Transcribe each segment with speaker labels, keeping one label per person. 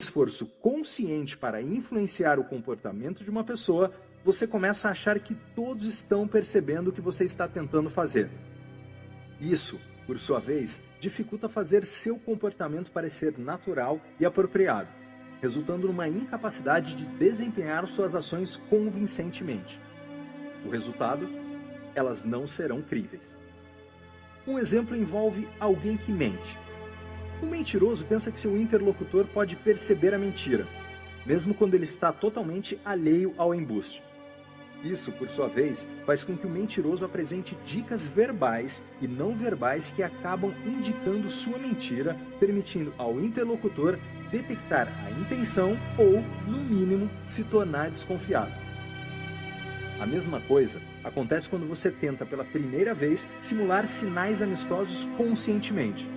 Speaker 1: Esforço consciente para influenciar o comportamento de uma pessoa, você começa a achar que todos estão percebendo o que você está tentando fazer. Isso, por sua vez, dificulta fazer seu comportamento parecer natural e apropriado, resultando numa incapacidade de desempenhar suas ações convincentemente. O resultado? Elas não serão críveis. Um exemplo envolve alguém que mente. O mentiroso pensa que seu interlocutor pode perceber a mentira, mesmo quando ele está totalmente alheio ao embuste. Isso, por sua vez, faz com que o mentiroso apresente dicas verbais e não verbais que acabam indicando sua mentira, permitindo ao interlocutor detectar a intenção ou, no mínimo, se tornar desconfiado. A mesma coisa acontece quando você tenta pela primeira vez simular sinais amistosos conscientemente.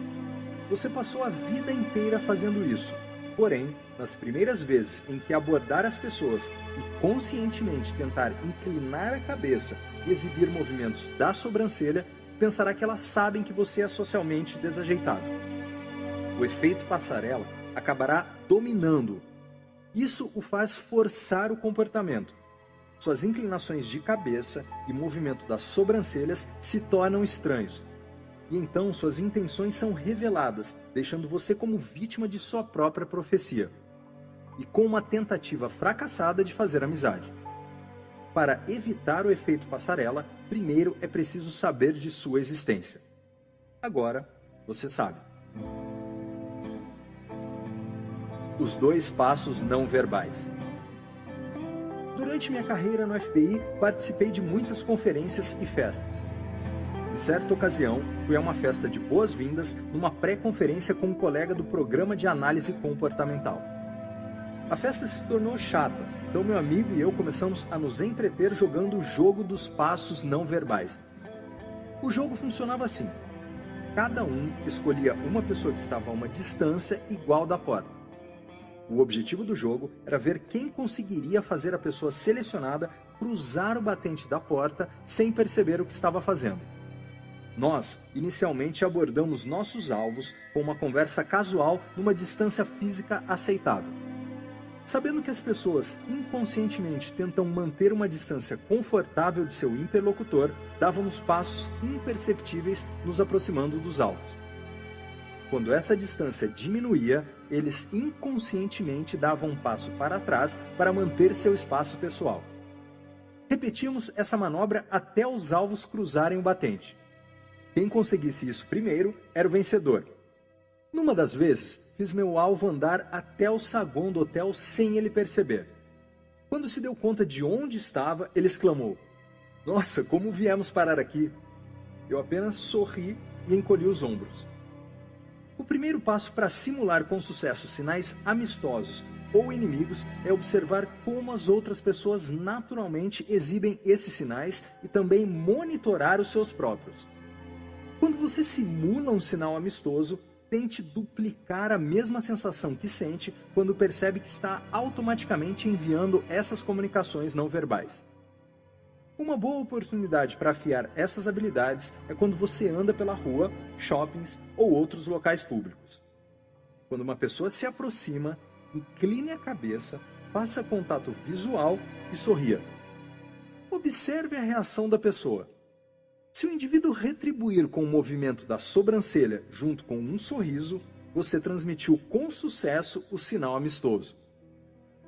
Speaker 1: Você passou a vida inteira fazendo isso. Porém, nas primeiras vezes em que abordar as pessoas e conscientemente tentar inclinar a cabeça e exibir movimentos da sobrancelha, pensará que elas sabem que você é socialmente desajeitado. O efeito passarela acabará dominando-o. Isso o faz forçar o comportamento. Suas inclinações de cabeça e movimento das sobrancelhas se tornam estranhos. E então suas intenções são reveladas, deixando você como vítima de sua própria profecia. E com uma tentativa fracassada de fazer amizade. Para evitar o efeito passarela, primeiro é preciso saber de sua existência. Agora, você sabe. Os 2 passos não verbais. Durante minha carreira no FBI, participei de muitas conferências e festas. Em certa ocasião, fui a uma festa de boas-vindas numa pré-conferência com um colega do programa de análise comportamental. A festa se tornou chata, então meu amigo e eu começamos a nos entreter jogando o jogo dos passos não verbais. O jogo funcionava assim. Cada um escolhia uma pessoa que estava a uma distância igual da porta. O objetivo do jogo era ver quem conseguiria fazer a pessoa selecionada cruzar o batente da porta sem perceber o que estava fazendo. Nós, inicialmente, abordamos nossos alvos com uma conversa casual numa distância física aceitável. Sabendo que as pessoas inconscientemente tentam manter uma distância confortável de seu interlocutor, dávamos passos imperceptíveis nos aproximando dos alvos. Quando essa distância diminuía, eles inconscientemente davam um passo para trás para manter seu espaço pessoal. Repetíamos essa manobra até os alvos cruzarem o batente. Quem conseguisse isso primeiro era o vencedor. Numa das vezes, fiz meu alvo andar até o saguão do hotel sem ele perceber. Quando se deu conta de onde estava, ele exclamou: "Nossa, como viemos parar aqui?" Eu apenas sorri e encolhi os ombros. O primeiro passo para simular com sucesso sinais amistosos ou inimigos é observar como as outras pessoas naturalmente exibem esses sinais e também monitorar os seus próprios. Quando você simula um sinal amistoso, tente duplicar a mesma sensação que sente quando percebe que está automaticamente enviando essas comunicações não verbais. Uma boa oportunidade para afiar essas habilidades é quando você anda pela rua, shoppings ou outros locais públicos. Quando uma pessoa se aproxima, incline a cabeça, faça contato visual e sorria. Observe a reação da pessoa. Se o indivíduo retribuir com o movimento da sobrancelha junto com um sorriso, você transmitiu com sucesso o sinal amistoso.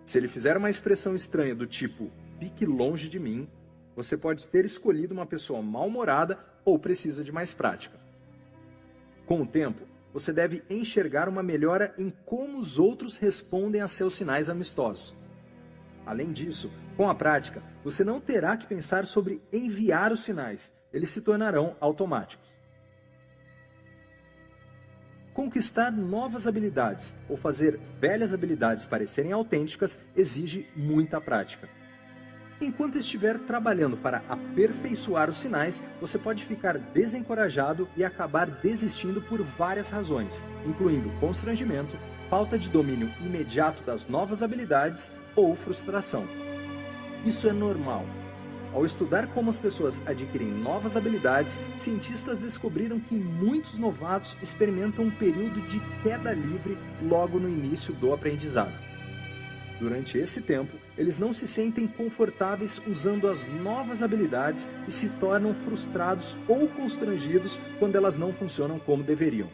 Speaker 1: Se ele fizer uma expressão estranha do tipo "fique longe de mim", você pode ter escolhido uma pessoa mal-humorada ou precisa de mais prática. Com o tempo, você deve enxergar uma melhora em como os outros respondem a seus sinais amistosos. Além disso, com a prática, você não terá que pensar sobre enviar os sinais, eles se tornarão automáticos. Conquistar novas habilidades ou fazer velhas habilidades parecerem autênticas exige muita prática. Enquanto estiver trabalhando para aperfeiçoar os sinais, você pode ficar desencorajado e acabar desistindo por várias razões, incluindo constrangimento, falta de domínio imediato das novas habilidades ou frustração. Isso é normal. Ao estudar como as pessoas adquirem novas habilidades, cientistas descobriram que muitos novatos experimentam um período de queda livre logo no início do aprendizado. Durante esse tempo, eles não se sentem confortáveis usando as novas habilidades e se tornam frustrados ou constrangidos quando elas não funcionam como deveriam.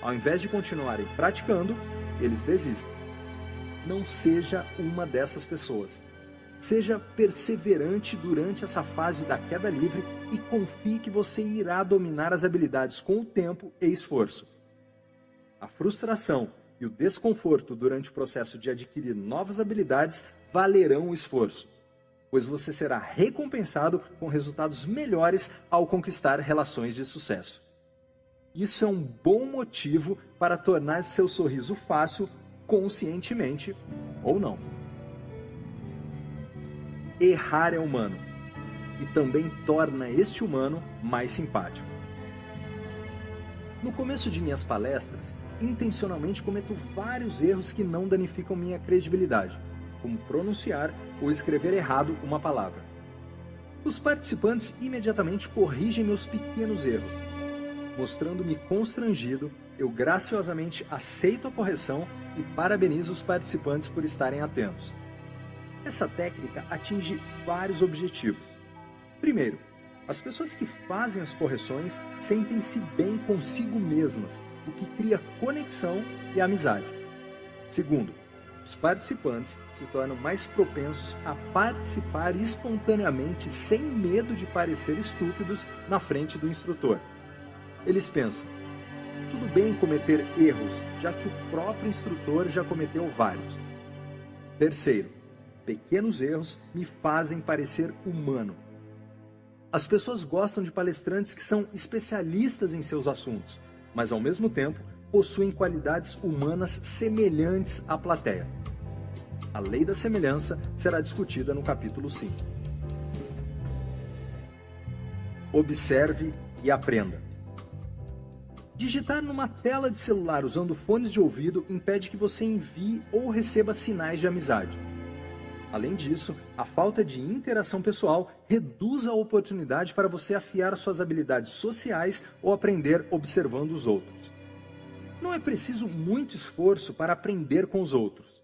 Speaker 1: Ao invés de continuarem praticando, eles desistem. Não seja uma dessas pessoas. Seja perseverante durante essa fase da queda livre e confie que você irá dominar as habilidades com o tempo e esforço. A frustração e o desconforto durante o processo de adquirir novas habilidades valerão o esforço, pois você será recompensado com resultados melhores ao conquistar relações de sucesso. Isso é um bom motivo para tornar seu sorriso fácil, conscientemente ou não. Errar é humano e também torna este humano mais simpático. No começo de minhas palestras, intencionalmente cometo vários erros que não danificam minha credibilidade, como pronunciar ou escrever errado uma palavra. Os participantes imediatamente corrigem meus pequenos erros. Mostrando-me constrangido, eu graciosamente aceito a correção e parabenizo os participantes por estarem atentos. Essa técnica atinge vários objetivos. Primeiro, as pessoas que fazem as correções sentem-se bem consigo mesmas, o que cria conexão e amizade. Segundo, os participantes se tornam mais propensos a participar espontaneamente sem medo de parecer estúpidos na frente do instrutor. Eles pensam, tudo bem cometer erros, já que o próprio instrutor já cometeu vários. Terceiro, pequenos erros me fazem parecer humano. As pessoas gostam de palestrantes que são especialistas em seus assuntos, mas ao mesmo tempo possuem qualidades humanas semelhantes à plateia. A lei da semelhança será discutida no capítulo 5. Observe e aprenda. Digitar numa tela de celular usando fones de ouvido impede que você envie ou receba sinais de amizade. Além disso, a falta de interação pessoal reduz a oportunidade para você afiar suas habilidades sociais ou aprender observando os outros. Não é preciso muito esforço para aprender com os outros.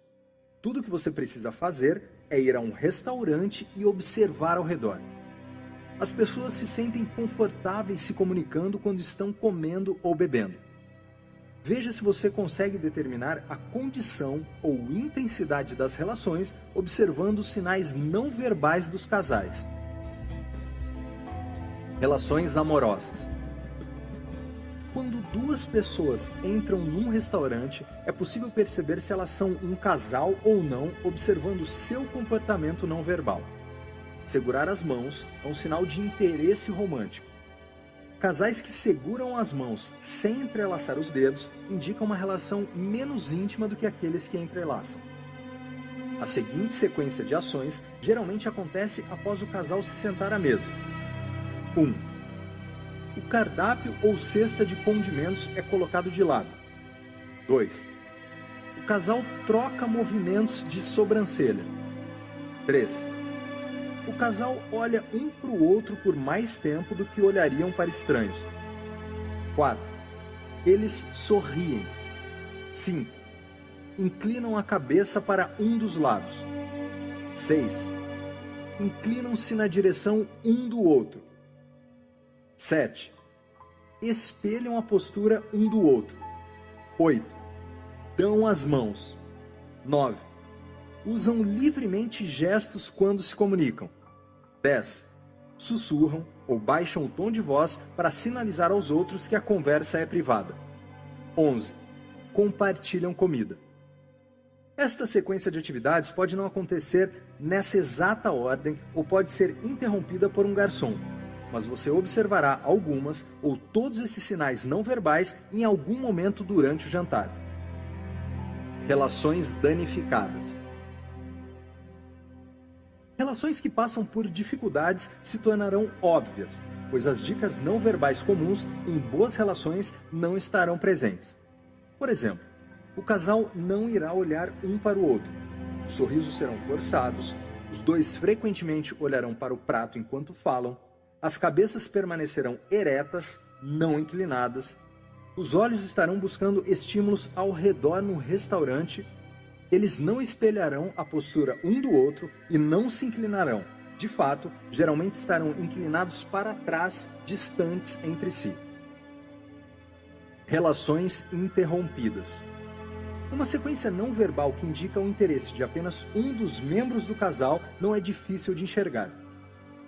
Speaker 1: Tudo o que você precisa fazer é ir a um restaurante e observar ao redor. As pessoas se sentem confortáveis se comunicando quando estão comendo ou bebendo. Veja se você consegue determinar a condição ou intensidade das relações observando os sinais não verbais dos casais. Relações amorosas. Quando duas pessoas entram num restaurante, é possível perceber se elas são um casal ou não observando seu comportamento não verbal. Segurar as mãos é um sinal de interesse romântico. Casais que seguram as mãos sem entrelaçar os dedos indicam uma relação menos íntima do que aqueles que entrelaçam. A seguinte sequência de ações geralmente acontece após o casal se sentar à mesa. 1. O cardápio ou cesta de condimentos é colocado de lado. 2. O casal troca movimentos de sobrancelha. 3. O casal olha um para o outro por mais tempo do que olhariam para estranhos. 4. Eles sorriem. 5. Inclinam a cabeça para um dos lados. 6. Inclinam-se na direção um do outro. 7. Espelham a postura um do outro. 8. Dão as mãos. 9. Usam livremente gestos quando se comunicam. 10. Sussurram ou baixam o tom de voz para sinalizar aos outros que a conversa é privada. 11. Compartilham comida. Esta sequência de atividades pode não acontecer nessa exata ordem ou pode ser interrompida por um garçom, mas você observará algumas ou todos esses sinais não verbais em algum momento durante o jantar. Relações danificadas. Relações que passam por dificuldades se tornarão óbvias, pois as dicas não verbais comuns em boas relações não estarão presentes. Por exemplo, o casal não irá olhar um para o outro, os sorrisos serão forçados, Os dois frequentemente olharão para o prato enquanto falam, as cabeças permanecerão eretas, não inclinadas, os olhos estarão buscando estímulos ao redor no restaurante, eles não espelharão a postura um do outro e não se inclinarão. De fato, geralmente estarão inclinados para trás, distantes entre si. Relações interrompidas. Uma sequência não verbal que indica o interesse de apenas um dos membros do casal não é difícil de enxergar.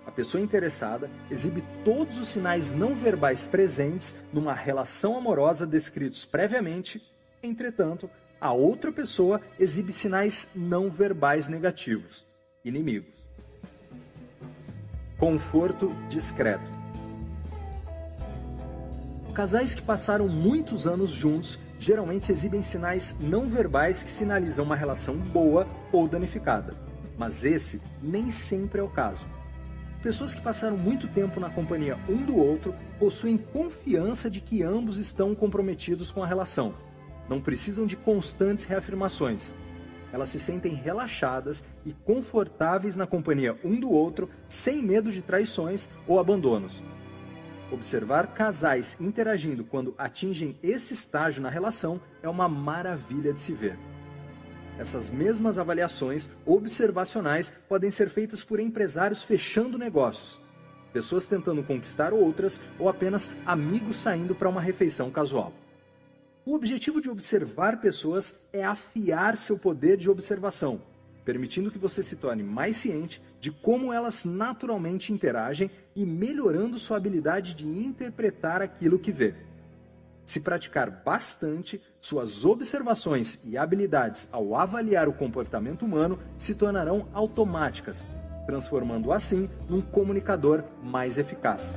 Speaker 1: A pessoa interessada exibe todos os sinais não verbais presentes numa relação amorosa descritos previamente, entretanto, a outra pessoa exibe sinais não verbais negativos, inimigos. Conforto discreto. Casais que passaram muitos anos juntos geralmente exibem sinais não verbais que sinalizam uma relação boa ou danificada, mas esse nem sempre é o caso. Pessoas que passaram muito tempo na companhia um do outro possuem confiança de que ambos estão comprometidos com a relação. Não precisam de constantes reafirmações. Elas se sentem relaxadas e confortáveis na companhia um do outro, sem medo de traições ou abandonos. Observar casais interagindo quando atingem esse estágio na relação é uma maravilha de se ver. Essas mesmas avaliações observacionais podem ser feitas por empresários fechando negócios, pessoas tentando conquistar outras ou apenas amigos saindo para uma refeição casual. O objetivo de observar pessoas é afiar seu poder de observação, permitindo que você se torne mais ciente de como elas naturalmente interagem e melhorando sua habilidade de interpretar aquilo que vê. Se praticar bastante, suas observações e habilidades ao avaliar o comportamento humano se tornarão automáticas, transformando-o assim num comunicador mais eficaz.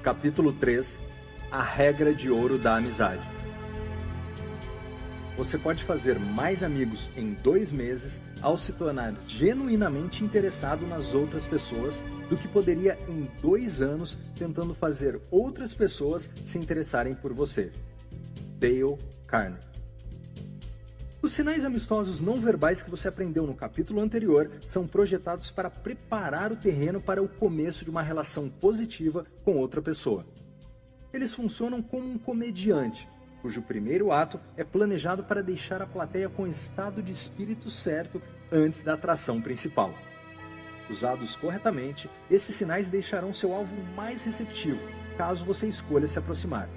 Speaker 1: Capítulo 3 – A regra de ouro da amizade. Você pode fazer mais amigos em 2 meses ao se tornar genuinamente interessado nas outras pessoas do que poderia em 2 anos tentando fazer outras pessoas se interessarem por você. Dale Carnegie. Os sinais amistosos não verbais que você aprendeu no capítulo anterior são projetados para preparar o terreno para o começo de uma relação positiva com outra pessoa. Eles funcionam como um comediante, cujo primeiro ato é planejado para deixar a plateia com o estado de espírito certo antes da atração principal. Usados corretamente, esses sinais deixarão seu alvo mais receptivo, caso você escolha se aproximar.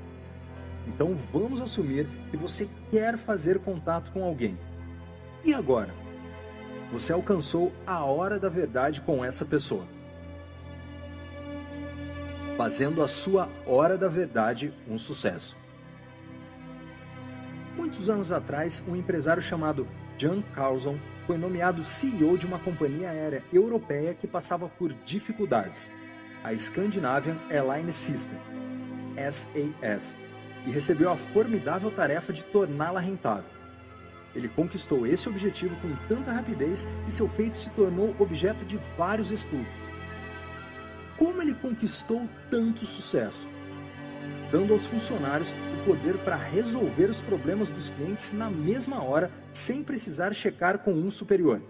Speaker 1: Então vamos assumir que você quer fazer contato com alguém. E agora? Você alcançou a hora da verdade com essa pessoa. Fazendo a sua hora da verdade um sucesso. Muitos anos atrás, um empresário chamado Jan Carlson foi nomeado CEO de uma companhia aérea europeia que passava por dificuldades, a Scandinavian Airlines System, SAS, e recebeu a formidável tarefa de torná-la rentável. Ele conquistou esse objetivo com tanta rapidez que seu feito se tornou objeto de vários estudos. Como ele conquistou tanto sucesso? Dando aos funcionários o poder para resolver os problemas dos clientes na mesma hora, sem precisar checar com um superior.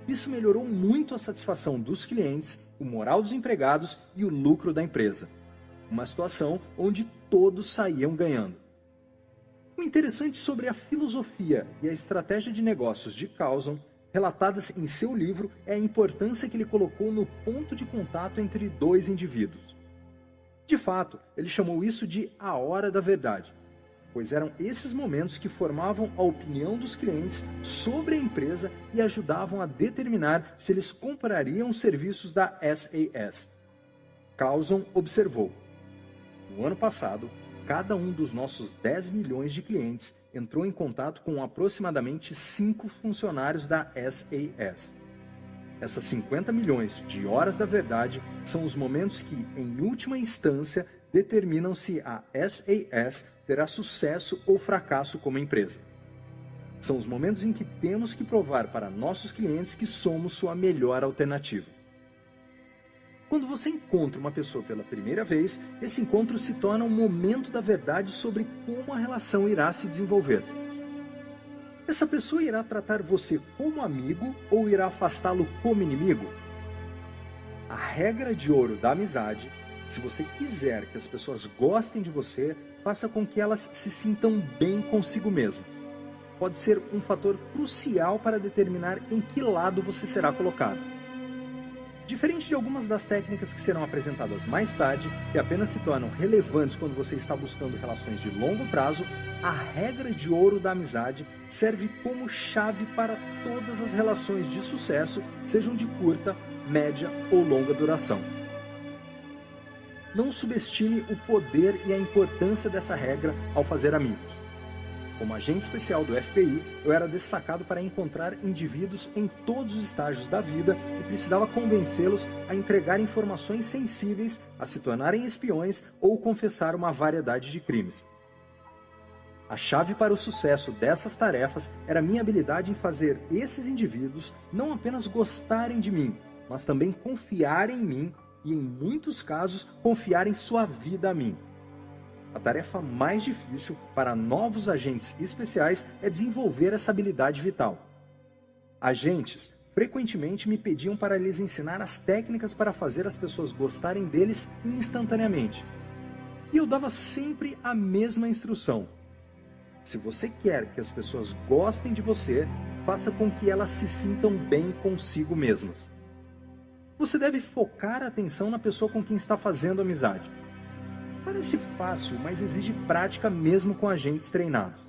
Speaker 1: Isso melhorou muito a satisfação dos clientes, o moral dos empregados e o lucro da empresa. Uma situação onde todos saíam ganhando. O interessante sobre a filosofia e a estratégia de negócios de Carlson, relatadas em seu livro, é a importância que ele colocou no ponto de contato entre 2 indivíduos. De fato, ele chamou isso de a hora da verdade, pois eram esses momentos que formavam a opinião dos clientes sobre a empresa e ajudavam a determinar se eles comprariam os serviços da SAS. Carlson observou: no ano passado, cada um dos nossos 10 milhões de clientes entrou em contato com aproximadamente 5 funcionários da SAS. Essas 50 milhões de horas da verdade são os momentos que, em última instância, determinam se a SAS terá sucesso ou fracasso como empresa. São os momentos em que temos que provar para nossos clientes que somos sua melhor alternativa. Quando você encontra uma pessoa pela primeira vez, esse encontro se torna um momento da verdade sobre como a relação irá se desenvolver. Essa pessoa irá tratar você como amigo ou irá afastá-lo como inimigo? A regra de ouro da amizade: se você quiser que as pessoas gostem de você, faça com que elas se sintam bem consigo mesmas. Pode ser um fator crucial para determinar em que lado você será colocado. Diferente de algumas das técnicas que serão apresentadas mais tarde, que apenas se tornam relevantes quando você está buscando relações de longo prazo, a regra de ouro da amizade serve como chave para todas as relações de sucesso, sejam de curta, média ou longa duração. Não subestime o poder e a importância dessa regra ao fazer amigos. Como agente especial do FBI, eu era destacado para encontrar indivíduos em todos os estágios da vida e precisava convencê-los a entregar informações sensíveis, a se tornarem espiões ou confessar uma variedade de crimes. A chave para o sucesso dessas tarefas era minha habilidade em fazer esses indivíduos não apenas gostarem de mim, mas também confiarem em mim e, em muitos casos, confiarem sua vida a mim. A tarefa mais difícil para novos agentes especiais é desenvolver essa habilidade vital. Agentes frequentemente me pediam para lhes ensinar as técnicas para fazer as pessoas gostarem deles instantaneamente. E eu dava sempre a mesma instrução: se você quer que as pessoas gostem de você, faça com que elas se sintam bem consigo mesmas. Você deve focar a atenção na pessoa com quem está fazendo amizade. Parece fácil, mas exige prática mesmo com agentes treinados.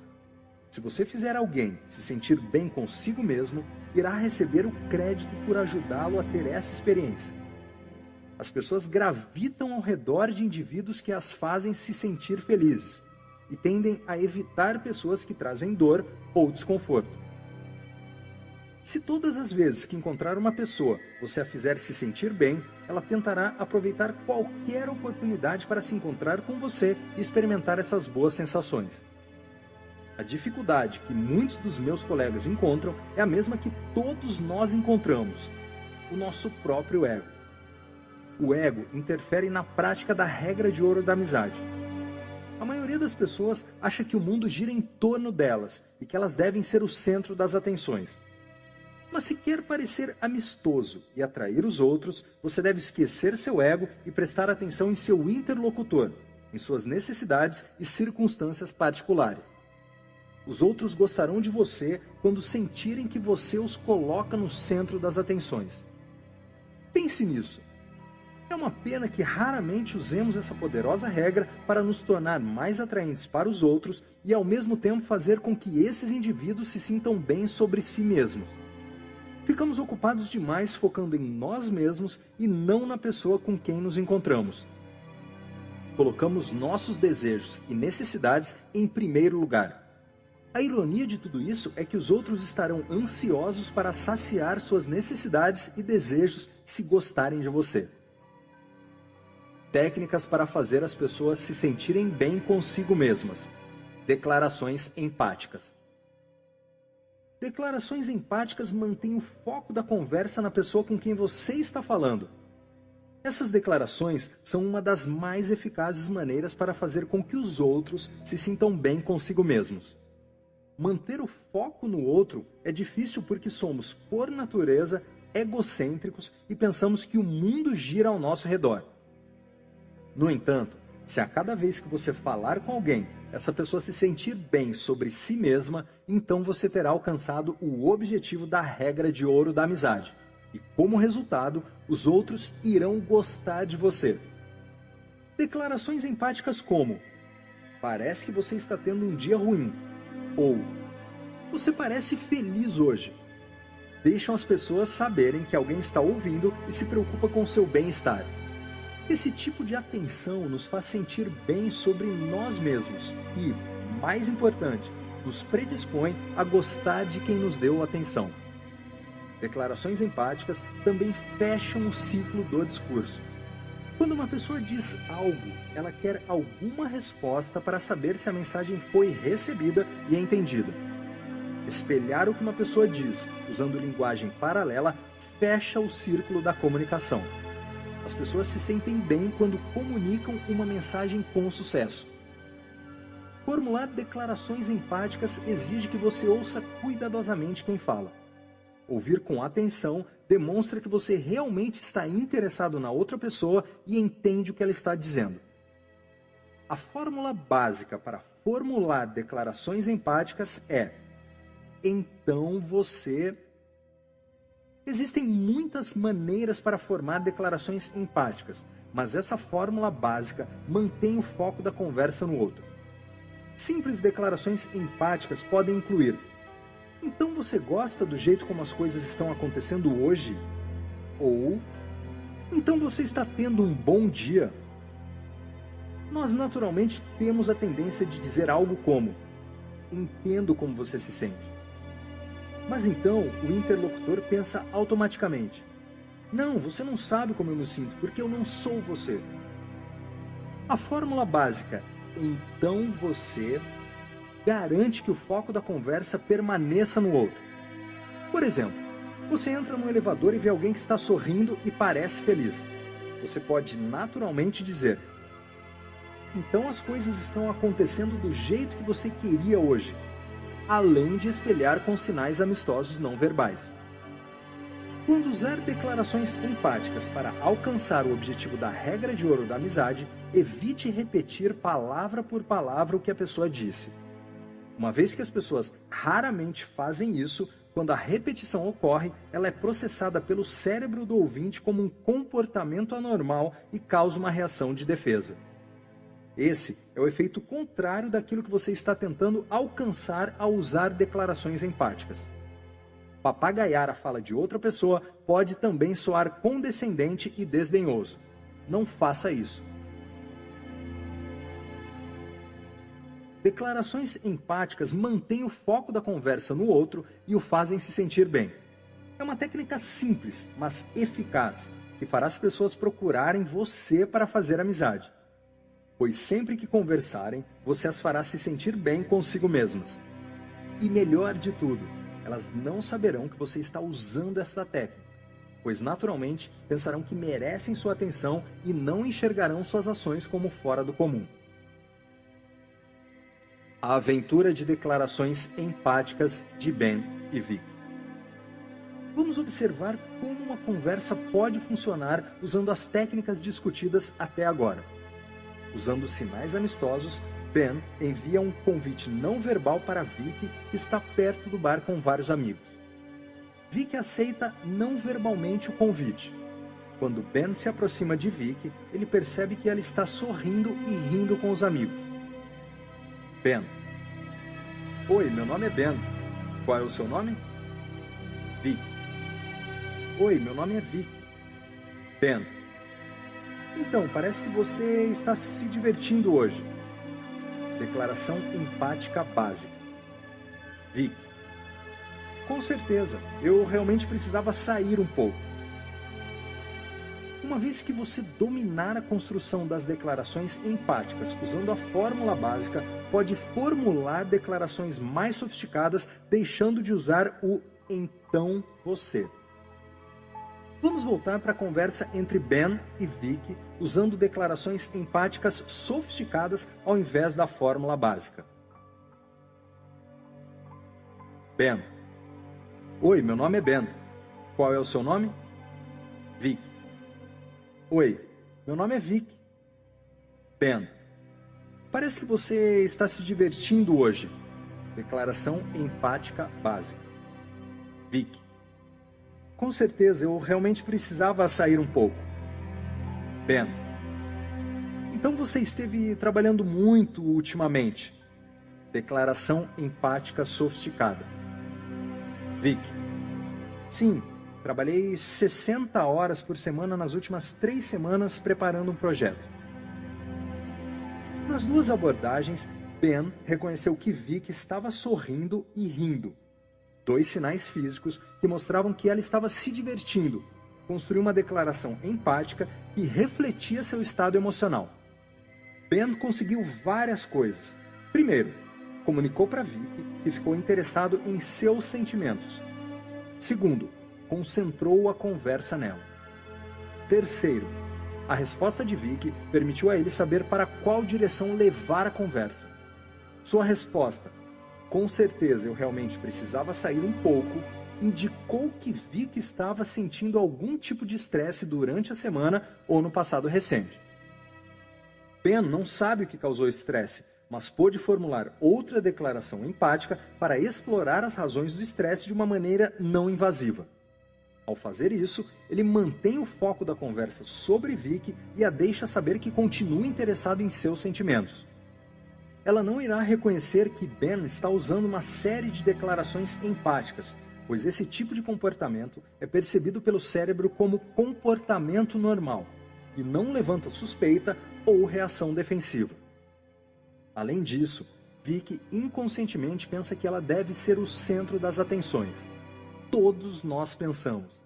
Speaker 1: Se você fizer alguém se sentir bem consigo mesmo, irá receber o crédito por ajudá-lo a ter essa experiência. As pessoas gravitam ao redor de indivíduos que as fazem se sentir felizes e tendem a evitar pessoas que trazem dor ou desconforto. Se todas as vezes que encontrar uma pessoa você a fizer se sentir bem, ela tentará aproveitar qualquer oportunidade para se encontrar com você e experimentar essas boas sensações. A dificuldade que muitos dos meus colegas encontram é a mesma que todos nós encontramos: o nosso próprio ego. O ego interfere na prática da regra de ouro da amizade. A maioria das pessoas acha que o mundo gira em torno delas e que elas devem ser o centro das atenções. Mas se quer parecer amistoso e atrair os outros, você deve esquecer seu ego e prestar atenção em seu interlocutor, em suas necessidades e circunstâncias particulares. Os outros gostarão de você quando sentirem que você os coloca no centro das atenções. Pense nisso. É uma pena que raramente usemos essa poderosa regra para nos tornar mais atraentes para os outros e, ao mesmo tempo, fazer com que esses indivíduos se sintam bem sobre si mesmos. Ficamos ocupados demais focando em nós mesmos e não na pessoa com quem nos encontramos. Colocamos nossos desejos e necessidades em primeiro lugar. A ironia de tudo isso é que os outros estarão ansiosos para saciar suas necessidades e desejos se gostarem de você. Técnicas para fazer as pessoas se sentirem bem consigo mesmas. Declarações empáticas. Declarações empáticas mantêm o foco da conversa na pessoa com quem você está falando. Essas declarações são uma das mais eficazes maneiras para fazer com que os outros se sintam bem consigo mesmos. Manter o foco no outro é difícil porque somos, por natureza, egocêntricos e pensamos que o mundo gira ao nosso redor. No entanto, se a cada vez que você falar com alguém, essa pessoa se sentir bem sobre si mesma, então você terá alcançado o objetivo da regra de ouro da amizade. E como resultado, os outros irão gostar de você. Declarações empáticas como: parece que você está tendo um dia ruim, ou você parece feliz hoje, deixam as pessoas saberem que alguém está ouvindo e se preocupa com seu bem-estar. Esse tipo de atenção nos faz sentir bem sobre nós mesmos e, mais importante, nos predispõe a gostar de quem nos deu atenção. Declarações empáticas também fecham o ciclo do discurso. Quando uma pessoa diz algo, ela quer alguma resposta para saber se a mensagem foi recebida e entendida. Espelhar o que uma pessoa diz, usando linguagem paralela, fecha o círculo da comunicação. As pessoas se sentem bem quando comunicam uma mensagem com sucesso. Formular declarações empáticas exige que você ouça cuidadosamente quem fala. Ouvir com atenção demonstra que você realmente está interessado na outra pessoa e entende o que ela está dizendo. A fórmula básica para formular declarações empáticas é: então você... Existem muitas maneiras para formar declarações empáticas, mas essa fórmula básica mantém o foco da conversa no outro. Simples declarações empáticas podem incluir: então você gosta do jeito como as coisas estão acontecendo hoje? Ou, então você está tendo um bom dia? Nós naturalmente temos a tendência de dizer algo como: entendo como você se sente. Mas então o interlocutor pensa automaticamente: não, você não sabe como eu me sinto, porque eu não sou você. A fórmula básica, então você, garante que o foco da conversa permaneça no outro. Por exemplo, você entra num elevador e vê alguém que está sorrindo e parece feliz. Você pode naturalmente dizer: então as coisas estão acontecendo do jeito que você queria hoje, além de espelhar com sinais amistosos não verbais. Quando usar declarações empáticas para alcançar o objetivo da regra de ouro da amizade, evite repetir palavra por palavra o que a pessoa disse. Uma vez que as pessoas raramente fazem isso, quando a repetição ocorre, ela é processada pelo cérebro do ouvinte como um comportamento anormal e causa uma reação de defesa. Esse é o efeito contrário daquilo que você está tentando alcançar ao usar declarações empáticas. Papagaiar a fala de outra pessoa pode também soar condescendente e desdenhoso. Não faça isso. Declarações empáticas mantêm o foco da conversa no outro e o fazem se sentir bem. É uma técnica simples, mas eficaz, que fará as pessoas procurarem você para fazer amizade. Pois sempre que conversarem, você as fará se sentir bem consigo mesmas. E melhor de tudo, elas não saberão que você está usando esta técnica, pois naturalmente pensarão que merecem sua atenção e não enxergarão suas ações como fora do comum. A aventura de declarações empáticas de Ben e Vic. Vamos observar como uma conversa pode funcionar usando as técnicas discutidas até agora. Usando sinais amistosos, Ben envia um convite não verbal para Vic, que está perto do bar com vários amigos. Vic aceita não verbalmente o convite. Quando Ben se aproxima de Vic, ele percebe que ela está sorrindo e rindo com os amigos. Ben: oi, meu nome é Ben. Qual é o seu nome? Vic: oi, meu nome é Vic. Ben: então, parece que você está se divertindo hoje. Declaração empática básica. Vic: com certeza, eu realmente precisava sair um pouco. Uma vez que você dominar a construção das declarações empáticas usando a fórmula básica, pode formular declarações mais sofisticadas, deixando de usar o então você. Vamos voltar para a conversa entre Ben e Vic, usando declarações empáticas sofisticadas ao invés da fórmula básica. Ben: oi, meu nome é Ben. Qual é o seu nome? Vic: oi, meu nome é Vic. Ben: parece que você está se divertindo hoje. Declaração empática básica. Vic: com certeza, eu realmente precisava sair um pouco. Ben: Então você esteve trabalhando muito ultimamente. Declaração empática sofisticada. Vic: sim, trabalhei 60 horas por semana nas últimas 3 semanas preparando um projeto. Nas duas abordagens, Ben reconheceu que Vic estava sorrindo e rindo. 2 sinais físicos que mostravam que ela estava se divertindo. Construiu uma declaração empática que refletia seu estado emocional. Ben conseguiu várias coisas. Primeiro, comunicou para Vic que ficou interessado em seus sentimentos. Segundo, concentrou a conversa nela. Terceiro, a resposta de Vic permitiu a ele saber para qual direção levar a conversa. Sua resposta, com certeza eu realmente precisava sair um pouco, indicou que Vic estava sentindo algum tipo de estresse durante a semana ou no passado recente. Ben não sabe o que causou estresse, mas pôde formular outra declaração empática para explorar as razões do estresse de uma maneira não invasiva. Ao fazer isso, ele mantém o foco da conversa sobre Vic e a deixa saber que continua interessado em seus sentimentos. Ela não irá reconhecer que Ben está usando uma série de declarações empáticas, pois esse tipo de comportamento é percebido pelo cérebro como comportamento normal e não levanta suspeita ou reação defensiva. Além disso, Vic inconscientemente pensa que ela deve ser o centro das atenções. Todos nós pensamos.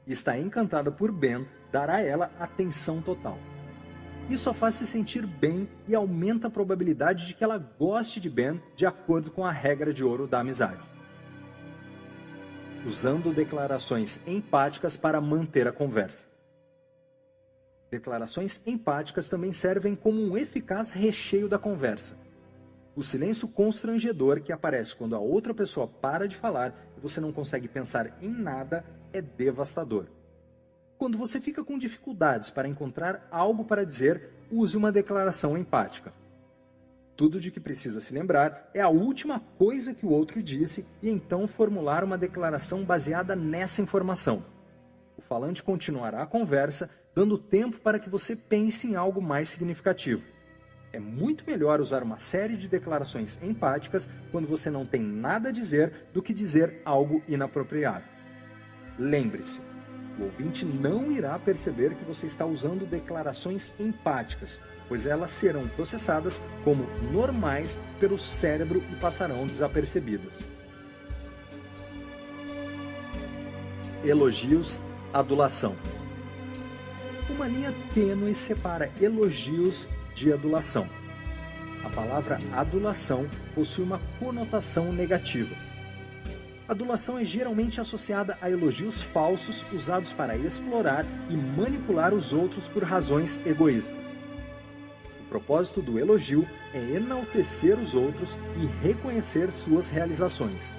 Speaker 1: E está encantada por Ben dar a ela atenção total. Isso a faz se sentir bem e aumenta a probabilidade de que ela goste de Ben de acordo com a regra de ouro da amizade. Usando declarações empáticas para manter a conversa. Declarações empáticas também servem como um eficaz recheio da conversa. O silêncio constrangedor que aparece quando a outra pessoa para de falar e você não consegue pensar em nada é devastador. Quando você fica com dificuldades para encontrar algo para dizer, use uma declaração empática. Tudo de que precisa se lembrar é a última coisa que o outro disse e então formular uma declaração baseada nessa informação. O falante continuará a conversa, dando tempo para que você pense em algo mais significativo. É muito melhor usar uma série de declarações empáticas quando você não tem nada a dizer do que dizer algo inapropriado. Lembre-se, o ouvinte não irá perceber que você está usando declarações empáticas, pois elas serão processadas como normais pelo cérebro e passarão desapercebidas. Elogios, adulação. Uma linha tênue separa elogios de adulação. A palavra adulação possui uma conotação negativa. Adulação é geralmente associada a elogios falsos usados para explorar e manipular os outros por razões egoístas. O propósito do elogio é enaltecer os outros e reconhecer suas realizações.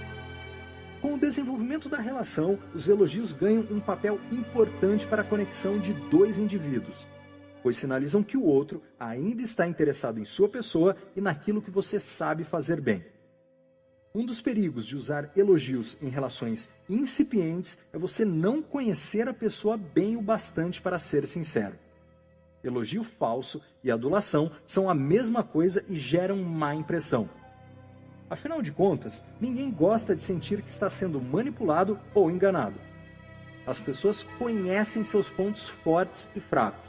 Speaker 1: Com o desenvolvimento da relação, os elogios ganham um papel importante para a conexão de 2 indivíduos, pois sinalizam que o outro ainda está interessado em sua pessoa e naquilo que você sabe fazer bem. Um dos perigos de usar elogios em relações incipientes é você não conhecer a pessoa bem o bastante para ser sincero. Elogio falso e adulação são a mesma coisa e geram má impressão. Afinal de contas, ninguém gosta de sentir que está sendo manipulado ou enganado. As pessoas conhecem seus pontos fortes e fracos.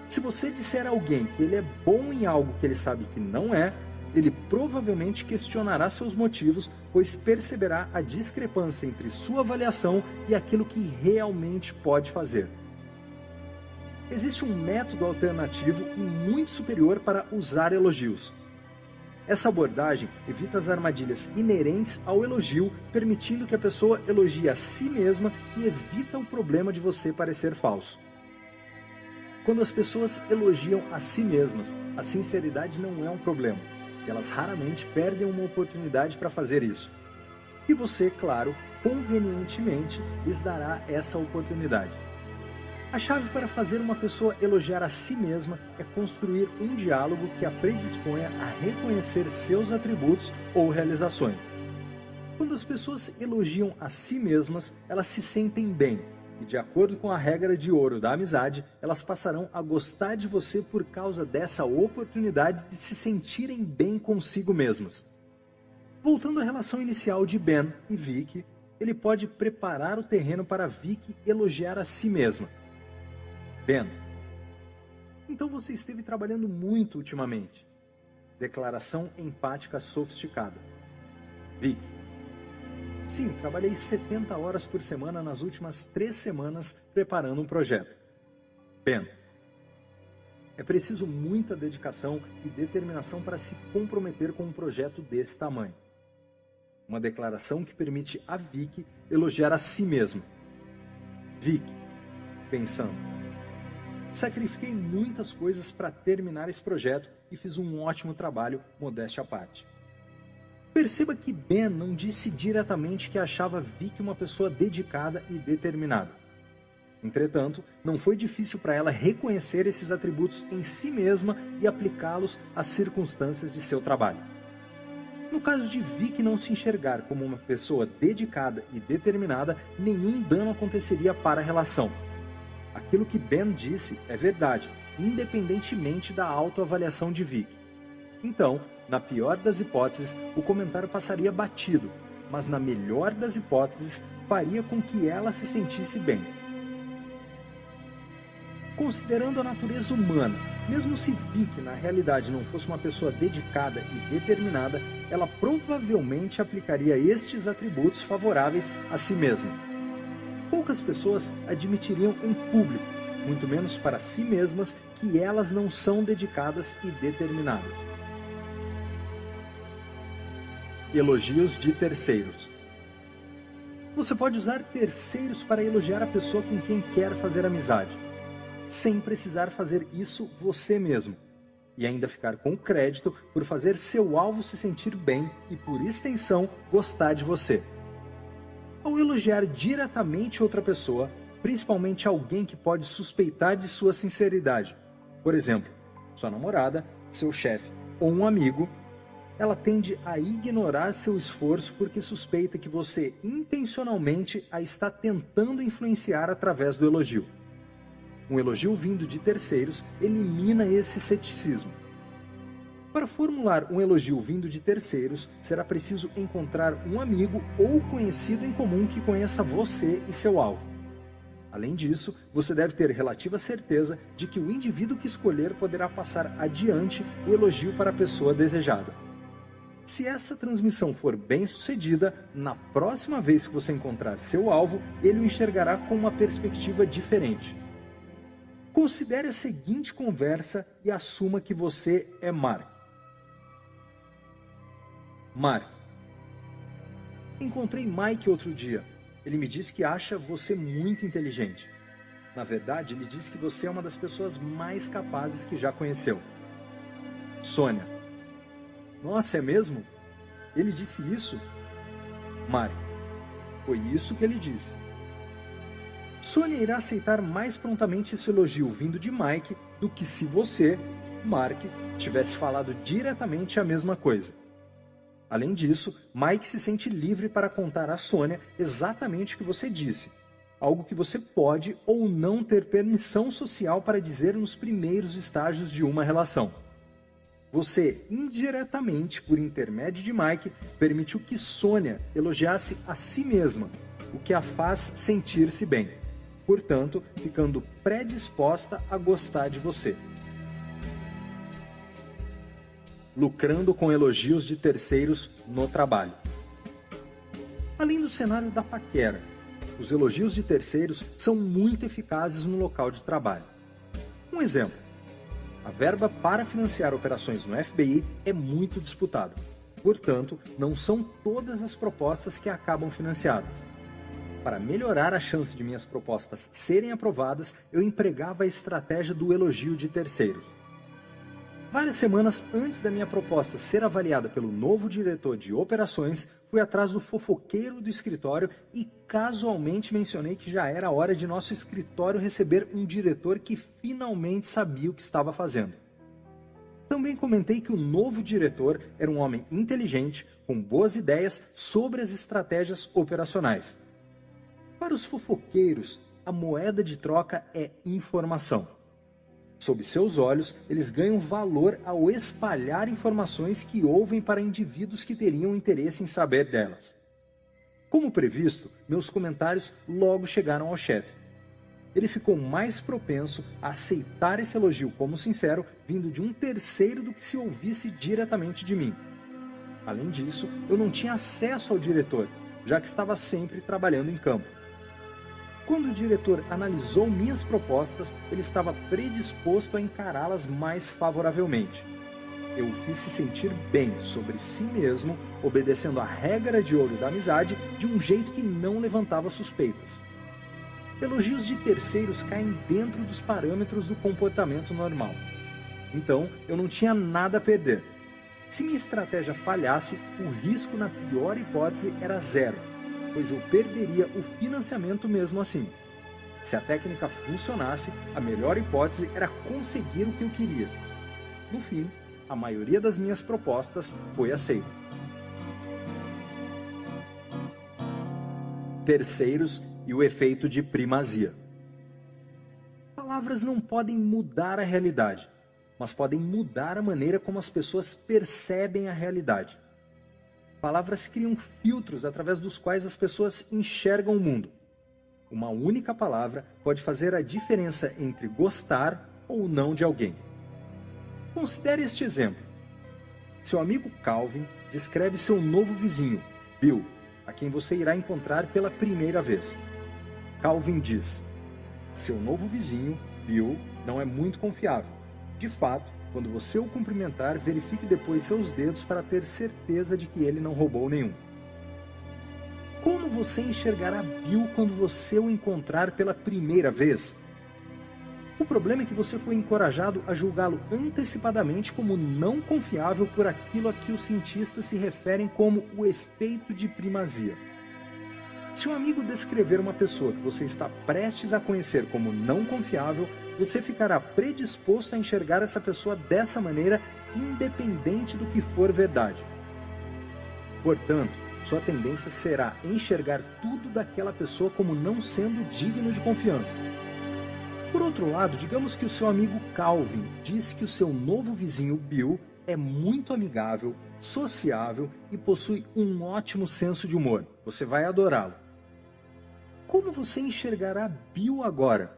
Speaker 1: Se você disser a alguém que ele é bom em algo que ele sabe que não é, ele provavelmente questionará seus motivos, pois perceberá a discrepância entre sua avaliação e aquilo que realmente pode fazer. Existe um método alternativo e muito superior para usar elogios. Essa abordagem evita as armadilhas inerentes ao elogio, permitindo que a pessoa elogie a si mesma e evita o problema de você parecer falso. Quando as pessoas elogiam a si mesmas, a sinceridade não é um problema. Elas raramente perdem uma oportunidade para fazer isso. E você, claro, convenientemente, lhes dará essa oportunidade. A chave para fazer uma pessoa elogiar a si mesma é construir um diálogo que a predisponha a reconhecer seus atributos ou realizações. Quando as pessoas elogiam a si mesmas, elas se sentem bem. E de acordo com a regra de ouro da amizade, elas passarão a gostar de você por causa dessa oportunidade de se sentirem bem consigo mesmas. Voltando à relação inicial de Ben e Vicky, ele pode preparar o terreno para Vicky elogiar a si mesma. Ben: então você esteve trabalhando muito ultimamente. Declaração empática sofisticada. Vicky: sim, trabalhei 70 horas por semana nas últimas 3 semanas preparando um projeto. Ben: é preciso muita dedicação e determinação para se comprometer com um projeto desse tamanho. Uma declaração que permite a Vicky elogiar a si mesma. Vicky, pensando: sacrifiquei muitas coisas para terminar esse projeto e fiz um ótimo trabalho, modéstia à parte. Perceba que Ben não disse diretamente que achava Vicky uma pessoa dedicada e determinada. Entretanto, não foi difícil para ela reconhecer esses atributos em si mesma e aplicá-los às circunstâncias de seu trabalho. No caso de Vicky não se enxergar como uma pessoa dedicada e determinada, nenhum dano aconteceria para a relação. Aquilo que Ben disse é verdade, independentemente da autoavaliação de Vicky. Então, na pior das hipóteses, o comentário passaria batido, mas na melhor das hipóteses, faria com que ela se sentisse bem. Considerando a natureza humana, mesmo se Vicky na realidade não fosse uma pessoa dedicada e determinada, ela provavelmente aplicaria estes atributos favoráveis a si mesma. Poucas pessoas admitiriam em público, muito menos para si mesmas, que elas não são dedicadas e determinadas. Elogios de terceiros. Você pode usar terceiros para elogiar a pessoa com quem quer fazer amizade, sem precisar fazer isso você mesmo, e ainda ficar com crédito por fazer seu alvo se sentir bem e, por extensão, gostar de você. Ao elogiar diretamente outra pessoa, principalmente alguém que pode suspeitar de sua sinceridade, por exemplo, sua namorada, seu chefe ou um amigo, ela tende a ignorar seu esforço porque suspeita que você intencionalmente a está tentando influenciar através do elogio. Um elogio vindo de terceiros elimina esse ceticismo. Para formular um elogio vindo de terceiros, será preciso encontrar um amigo ou conhecido em comum que conheça você e seu alvo. Além disso, você deve ter relativa certeza de que o indivíduo que escolher poderá passar adiante o elogio para a pessoa desejada. Se essa transmissão for bem sucedida, na próxima vez que você encontrar seu alvo, ele o enxergará com uma perspectiva diferente. Considere a seguinte conversa e assuma que você é Mark. Mark: encontrei Mike outro dia. Ele me disse que acha você muito inteligente. Na verdade, ele disse que você é uma das pessoas mais capazes que já conheceu. Sônia: nossa, é mesmo? Ele disse isso? Mark: foi isso que ele disse. Sônia irá aceitar mais prontamente esse elogio vindo de Mike do que se você, Mark, tivesse falado diretamente a mesma coisa. Além disso, Mike se sente livre para contar a Sônia exatamente o que você disse, algo que você pode ou não ter permissão social para dizer nos primeiros estágios de uma relação. Você, indiretamente, por intermédio de Mike, permitiu que Sônia elogiasse a si mesma, o que a faz sentir-se bem, portanto, ficando predisposta a gostar de você. Lucrando com elogios de terceiros no trabalho. Além do cenário da paquera, os elogios de terceiros são muito eficazes no local de trabalho. Um exemplo: a verba para financiar operações no FBI é muito disputada. Portanto, não são todas as propostas que acabam financiadas. Para melhorar a chance de minhas propostas serem aprovadas, eu empregava a estratégia do elogio de terceiros. Várias semanas antes da minha proposta ser avaliada pelo novo diretor de operações, fui atrás do fofoqueiro do escritório e casualmente mencionei que já era hora de nosso escritório receber um diretor que finalmente sabia o que estava fazendo. Também comentei que o novo diretor era um homem inteligente, com boas ideias sobre as estratégias operacionais. Para os fofoqueiros, a moeda de troca é informação. Sob seus olhos, eles ganham valor ao espalhar informações que ouvem para indivíduos que teriam interesse em saber delas. Como previsto, meus comentários logo chegaram ao chefe. Ele ficou mais propenso a aceitar esse elogio como sincero, vindo de um terceiro do que se ouvisse diretamente de mim. Além disso, eu não tinha acesso ao diretor, já que estava sempre trabalhando em campo. Quando o diretor analisou minhas propostas, ele estava predisposto a encará-las mais favoravelmente. Eu o fiz se sentir bem sobre si mesmo, obedecendo a regra de ouro da amizade de um jeito que não levantava suspeitas. Elogios de terceiros caem dentro dos parâmetros do comportamento normal. Então, eu não tinha nada a perder. Se minha estratégia falhasse, o risco na pior hipótese era zero, pois eu perderia o financiamento mesmo assim. Se a técnica funcionasse, a melhor hipótese era conseguir o que eu queria. No fim, a maioria das minhas propostas foi aceita. Terceiros e o efeito de primazia. Palavras não podem mudar a realidade, mas podem mudar a maneira como as pessoas percebem a realidade. Palavras criam filtros através dos quais as pessoas enxergam o mundo. Uma única palavra pode fazer a diferença entre gostar ou não de alguém. Considere este exemplo. Seu amigo Calvin descreve seu novo vizinho, Bill, a quem você irá encontrar pela primeira vez. Calvin diz: seu novo vizinho, Bill, não é muito confiável. De fato, quando você o cumprimentar, verifique depois seus dedos para ter certeza de que ele não roubou nenhum. Como você enxergará Bill quando você o encontrar pela primeira vez? O problema é que você foi encorajado a julgá-lo antecipadamente como não confiável por aquilo a que os cientistas se referem como o efeito de primazia. Se um amigo descrever uma pessoa que você está prestes a conhecer como não confiável, você ficará predisposto a enxergar essa pessoa dessa maneira, independente do que for verdade. Portanto, sua tendência será enxergar tudo daquela pessoa como não sendo digno de confiança. Por outro lado, digamos que o seu amigo Calvin diz que o seu novo vizinho Bill é muito amigável, sociável e possui um ótimo senso de humor. Você vai adorá-lo. Como você enxergará Bill agora?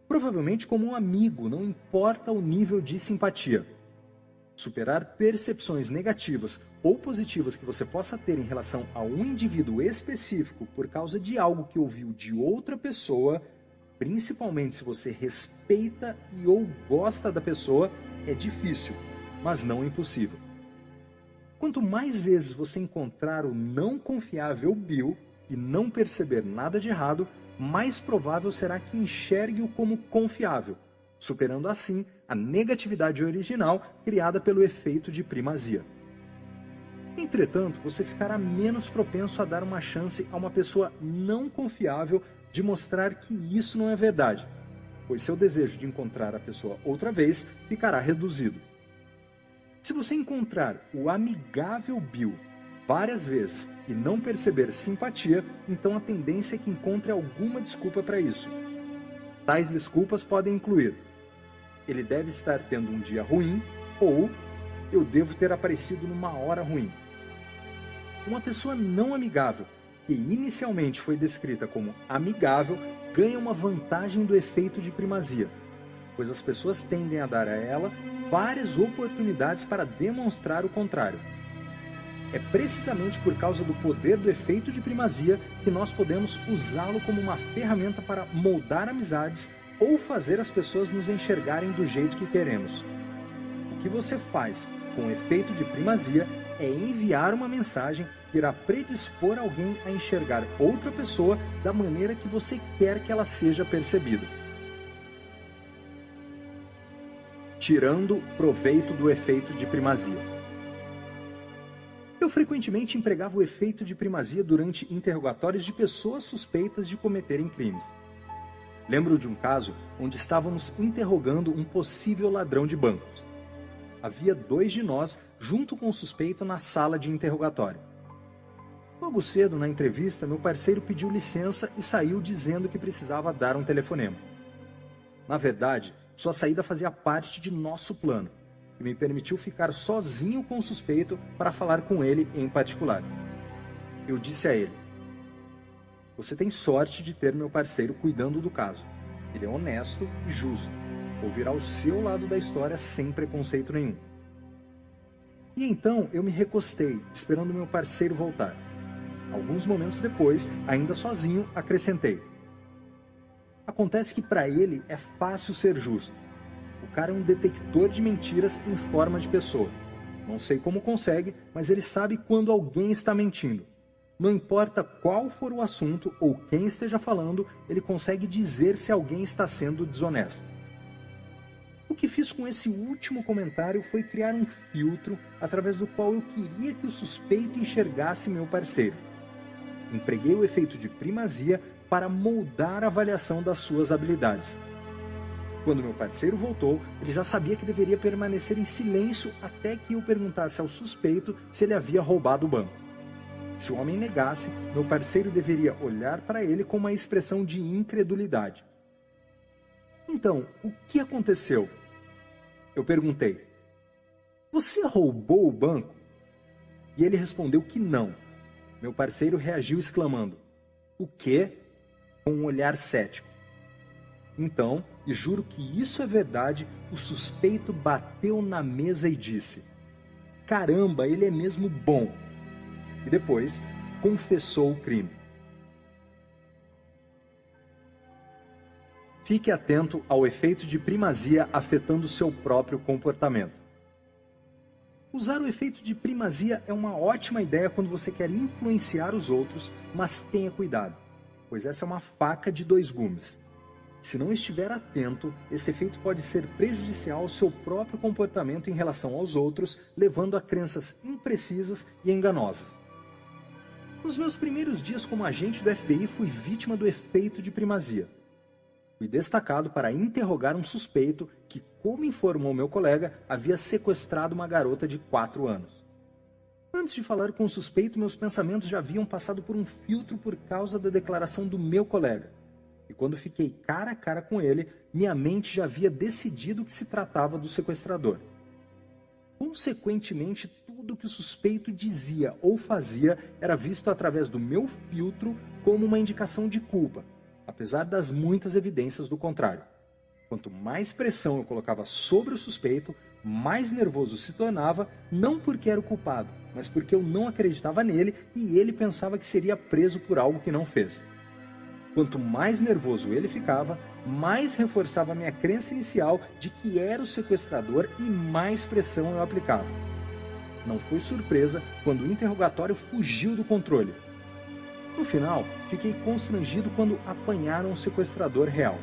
Speaker 1: Provavelmente como um amigo, não importa o nível de simpatia. Superar percepções negativas ou positivas que você possa ter em relação a um indivíduo específico por causa de algo que ouviu de outra pessoa, principalmente se você respeita e ou gosta da pessoa, é difícil, mas não impossível. Quanto mais vezes você encontrar o não confiável Bill e não perceber nada de errado, mais provável será que enxergue-o como confiável, superando assim a negatividade original criada pelo efeito de primazia. Entretanto, você ficará menos propenso a dar uma chance a uma pessoa não confiável de mostrar que isso não é verdade, pois seu desejo de encontrar a pessoa outra vez ficará reduzido. Se você encontrar o amigável Bill várias vezes e não perceber simpatia, então a tendência é que encontre alguma desculpa para isso. Tais desculpas podem incluir: ele deve estar tendo um dia ruim, ou eu devo ter aparecido numa hora ruim. Uma pessoa não amigável, que inicialmente foi descrita como amigável, ganha uma vantagem do efeito de primazia, pois as pessoas tendem a dar a ela várias oportunidades para demonstrar o contrário. É precisamente por causa do poder do efeito de primazia que nós podemos usá-lo como uma ferramenta para moldar amizades ou fazer as pessoas nos enxergarem do jeito que queremos. O que você faz com o efeito de primazia é enviar uma mensagem que irá predispor alguém a enxergar outra pessoa da maneira que você quer que ela seja percebida. Tirando proveito do efeito de primazia. Eu frequentemente empregava o efeito de primazia durante interrogatórios de pessoas suspeitas de cometerem crimes. Lembro de um caso onde estávamos interrogando um possível ladrão de bancos. Havia 2 de nós junto com o suspeito na sala de interrogatório. Logo cedo, na entrevista, meu parceiro pediu licença e saiu dizendo que precisava dar um telefonema. Na verdade, sua saída fazia parte de nosso plano, que me permitiu ficar sozinho com o suspeito para falar com ele em particular. Eu disse a ele: "Você tem sorte de ter meu parceiro cuidando do caso. Ele é honesto e justo. Ouvirá o seu lado da história sem preconceito nenhum." E então eu me recostei, esperando meu parceiro voltar. Alguns momentos depois, ainda sozinho, acrescentei: "Acontece que para ele é fácil ser justo. O cara é um detector de mentiras em forma de pessoa. Não sei como consegue, mas ele sabe quando alguém está mentindo. Não importa qual for o assunto ou quem esteja falando, ele consegue dizer se alguém está sendo desonesto." O que fiz com esse último comentário foi criar um filtro através do qual eu queria que o suspeito enxergasse meu parceiro. Empreguei o efeito de primazia para moldar a avaliação das suas habilidades. Quando meu parceiro voltou, ele já sabia que deveria permanecer em silêncio até que eu perguntasse ao suspeito se ele havia roubado o banco. Se o homem negasse, meu parceiro deveria olhar para ele com uma expressão de incredulidade. "Então, o que aconteceu?" Eu perguntei. "Você roubou o banco?" E ele respondeu que não. Meu parceiro reagiu exclamando: "O quê?" com um olhar cético. Então, e juro que isso é verdade, o suspeito bateu na mesa e disse: "Caramba, ele é mesmo bom." E depois confessou o crime. Fique atento ao efeito de primazia afetando seu próprio comportamento. Usar o efeito de primazia é uma ótima ideia quando você quer influenciar os outros, mas tenha cuidado, pois essa é uma faca de dois gumes. Se não estiver atento, esse efeito pode ser prejudicial ao seu próprio comportamento em relação aos outros, levando a crenças imprecisas e enganosas. Nos meus primeiros dias como agente do FBI, fui vítima do efeito de primazia. Fui destacado para interrogar um suspeito que, como informou meu colega, havia sequestrado uma garota de 4 anos. Antes de falar com o suspeito, meus pensamentos já haviam passado por um filtro por causa da declaração do meu colega. E quando fiquei cara a cara com ele, minha mente já havia decidido que se tratava do sequestrador. Consequentemente, tudo que o suspeito dizia ou fazia era visto através do meu filtro como uma indicação de culpa, apesar das muitas evidências do contrário. Quanto mais pressão eu colocava sobre o suspeito, mais nervoso se tornava, não porque era o culpado, mas porque eu não acreditava nele e ele pensava que seria preso por algo que não fez. Quanto mais nervoso ele ficava, mais reforçava a minha crença inicial de que era o sequestrador e mais pressão eu aplicava. Não foi surpresa quando o interrogatório fugiu do controle. No final, fiquei constrangido quando apanharam o sequestrador real.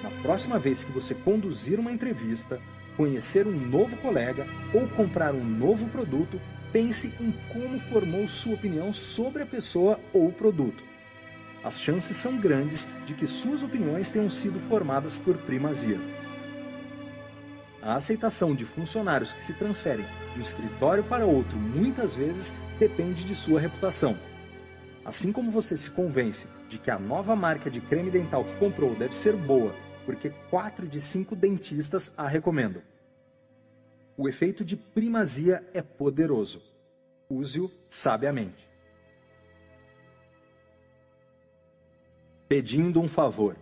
Speaker 1: Na próxima vez que você conduzir uma entrevista, conhecer um novo colega ou comprar um novo produto, pense em como formou sua opinião sobre a pessoa ou o produto. As chances são grandes de que suas opiniões tenham sido formadas por primazia. A aceitação de funcionários que se transferem de um escritório para outro muitas vezes depende de sua reputação. Assim como você se convence de que a nova marca de creme dental que comprou deve ser boa, porque 4 de 5 dentistas a recomendam. O efeito de primazia é poderoso. Use-o sabiamente. Pedindo um favor.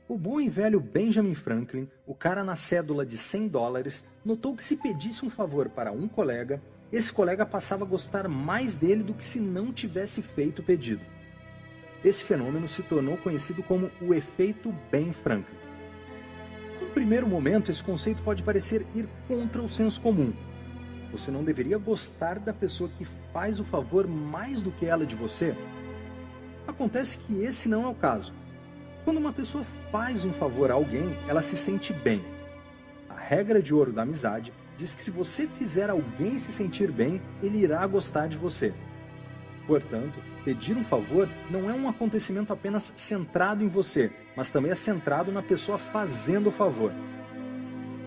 Speaker 1: O bom e velho Benjamin Franklin, o cara na cédula de $100, notou que se pedisse um favor para um colega, esse colega passava a gostar mais dele do que se não tivesse feito o pedido. Esse fenômeno se tornou conhecido como o efeito Ben Franklin. No primeiro momento, esse conceito pode parecer ir contra o senso comum. Você não deveria gostar da pessoa que faz o favor mais do que ela de você? Acontece que esse não é o caso. Quando uma pessoa faz um favor a alguém, ela se sente bem. A regra de ouro da amizade diz que se você fizer alguém se sentir bem, ele irá gostar de você. Portanto, pedir um favor não é um acontecimento apenas centrado em você, mas também é centrado na pessoa fazendo o favor.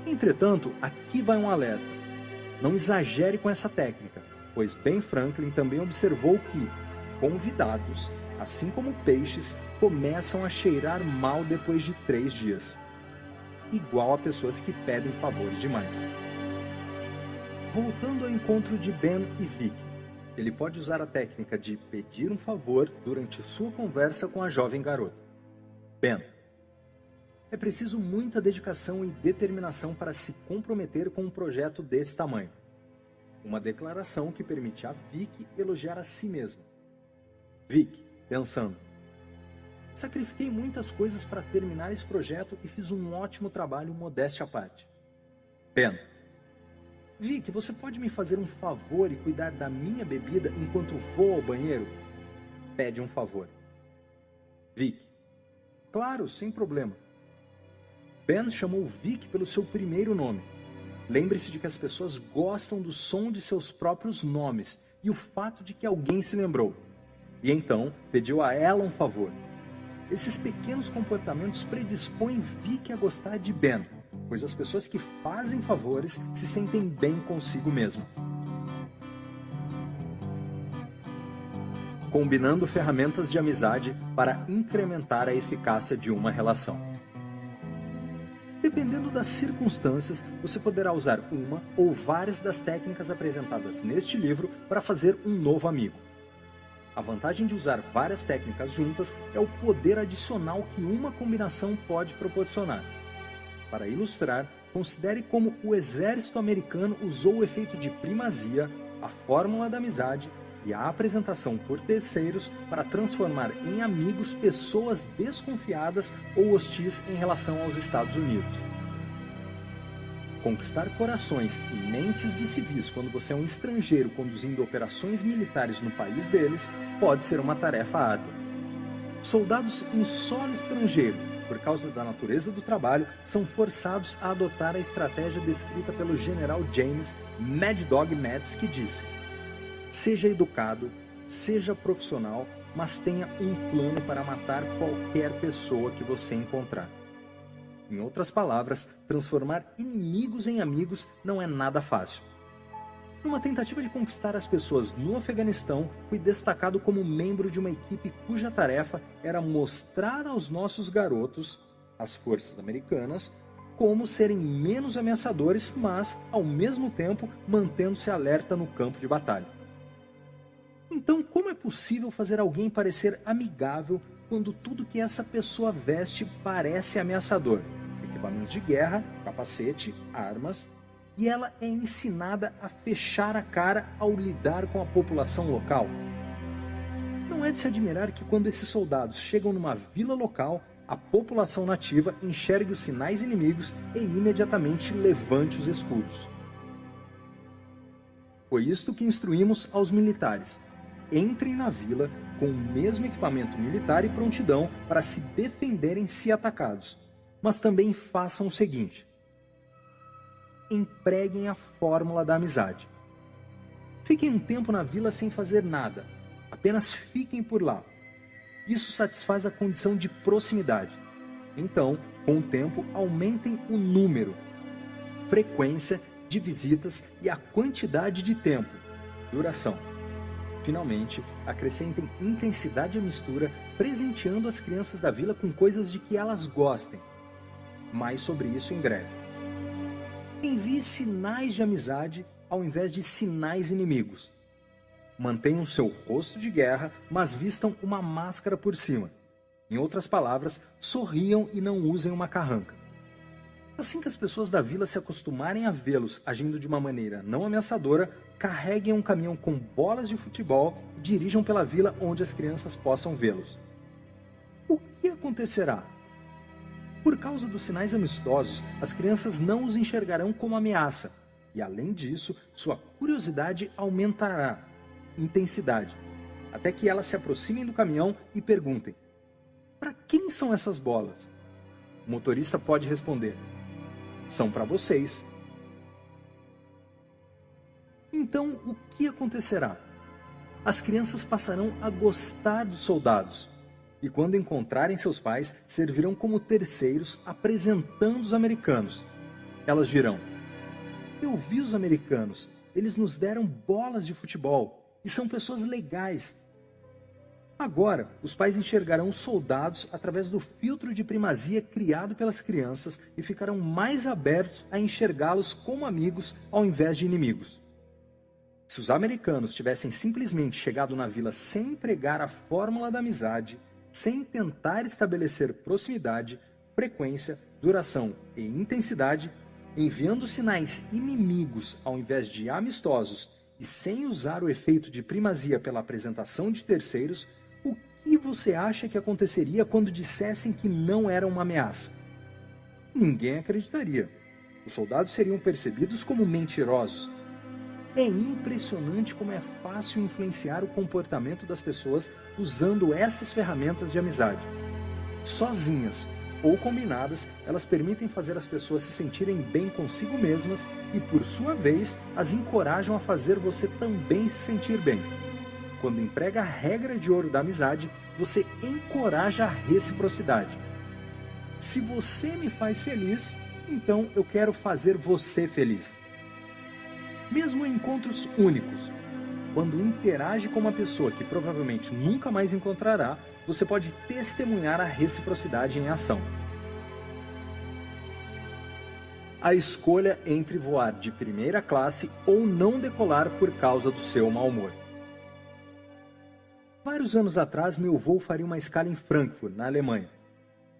Speaker 1: Entretanto, aqui vai um alerta. Não exagere com essa técnica. pois Ben Franklin também observou que convidados, assim como peixes, começam a cheirar mal depois de 3 dias, igual a pessoas que pedem favores demais. Voltando ao encontro de Ben e Vic, ele pode usar a técnica de pedir um favor durante sua conversa com a jovem garota. Ben: é preciso muita dedicação e determinação para se comprometer com um projeto desse tamanho. Uma declaração que permite a Vic elogiar a si mesma. Vic, pensando: sacrifiquei muitas coisas para terminar esse projeto e fiz um ótimo trabalho, modéstia à parte. Ben: Vic, você pode me fazer um favor e cuidar da minha bebida enquanto vou ao banheiro? Pede um favor. Vic: claro, sem problema. Ben chamou Vic pelo seu primeiro nome. Lembre-se de que as pessoas gostam do som de seus próprios nomes e o fato de que alguém se lembrou. E então pediu a ela um favor. Esses pequenos comportamentos predispõem Vic a gostar de Ben, pois as pessoas que fazem favores se sentem bem consigo mesmas. Combinando ferramentas de amizade para incrementar a eficácia de uma relação. Dependendo das circunstâncias, você poderá usar uma ou várias das técnicas apresentadas neste livro para fazer um novo amigo. A vantagem de usar várias técnicas juntas é o poder adicional que uma combinação pode proporcionar. Para ilustrar, considere como o exército americano usou o efeito de primazia, a fórmula da amizade e a apresentação por terceiros para transformar em amigos pessoas desconfiadas ou hostis em relação aos Estados Unidos. Conquistar corações e mentes de civis quando você é um estrangeiro conduzindo operações militares no país deles pode ser uma tarefa árdua. Soldados em solo estrangeiro, por causa da natureza do trabalho, são forçados a adotar a estratégia descrita pelo general James Mad Dog Mattis, que disse: seja educado, seja profissional, mas tenha um plano para matar qualquer pessoa que você encontrar. Em outras palavras, transformar inimigos em amigos não é nada fácil. Numa tentativa de conquistar as pessoas no Afeganistão, fui destacado como membro de uma equipe cuja tarefa era mostrar aos nossos garotos, as forças americanas, como serem menos ameaçadores, mas, ao mesmo tempo, mantendo-se alerta no campo de batalha. Então, como é possível fazer alguém parecer amigável quando tudo que essa pessoa veste parece ameaçador? Equipamentos de guerra, capacete, armas, e ela é ensinada a fechar a cara ao lidar com a população local. Não é de se admirar que quando esses soldados chegam numa vila local, a população nativa enxergue os sinais inimigos e imediatamente levante os escudos. Foi isto que instruímos aos militares. Entrem na vila com o mesmo equipamento militar e prontidão para se defenderem se atacados. Mas também façam o seguinte: empreguem a fórmula da amizade. Fiquem um tempo na vila sem fazer nada, apenas fiquem por lá. Isso satisfaz a condição de proximidade. Então, com o tempo, aumentem o número, frequência de visitas e a quantidade de tempo, duração. Finalmente, acrescentem intensidade à mistura, presenteando as crianças da vila com coisas de que elas gostem. Mais sobre isso em breve. Envie sinais de amizade ao invés de sinais inimigos. Mantenham seu rosto de guerra, mas vistam uma máscara por cima. Em outras palavras, sorriam e não usem uma carranca. Assim que as pessoas da vila se acostumarem a vê-los agindo de uma maneira não ameaçadora, carreguem um caminhão com bolas de futebol e dirijam pela vila onde as crianças possam vê-los. O que acontecerá? Por causa dos sinais amistosos, as crianças não os enxergarão como ameaça, e além disso, sua curiosidade aumentará, intensidade, até que elas se aproximem do caminhão e perguntem: para quem são essas bolas? O motorista pode responder: são para vocês. Então, o que acontecerá? As crianças passarão a gostar dos soldados, e quando encontrarem seus pais, servirão como terceiros apresentando os americanos. Elas dirão: eu vi os americanos, eles nos deram bolas de futebol e são pessoas legais. Agora, os pais enxergarão os soldados através do filtro de primazia criado pelas crianças e ficarão mais abertos a enxergá-los como amigos ao invés de inimigos. Se os americanos tivessem simplesmente chegado na vila sem empregar a fórmula da amizade, sem tentar estabelecer proximidade, frequência, duração e intensidade, enviando sinais inimigos ao invés de amistosos e sem usar o efeito de primazia pela apresentação de terceiros, o que você acha que aconteceria quando dissessem que não era uma ameaça? Ninguém acreditaria. Os soldados seriam percebidos como mentirosos. É impressionante como é fácil influenciar o comportamento das pessoas usando essas ferramentas de amizade. Sozinhas ou combinadas, elas permitem fazer as pessoas se sentirem bem consigo mesmas e, por sua vez, as encorajam a fazer você também se sentir bem. Quando emprega a regra de ouro da amizade, você encoraja a reciprocidade. Se você me faz feliz, então eu quero fazer você feliz. Mesmo em encontros únicos, quando interage com uma pessoa que provavelmente nunca mais encontrará, você pode testemunhar a reciprocidade em ação. A escolha entre voar de primeira classe ou não decolar por causa do seu mau humor. Vários anos atrás, meu voo faria uma escala em Frankfurt, na Alemanha.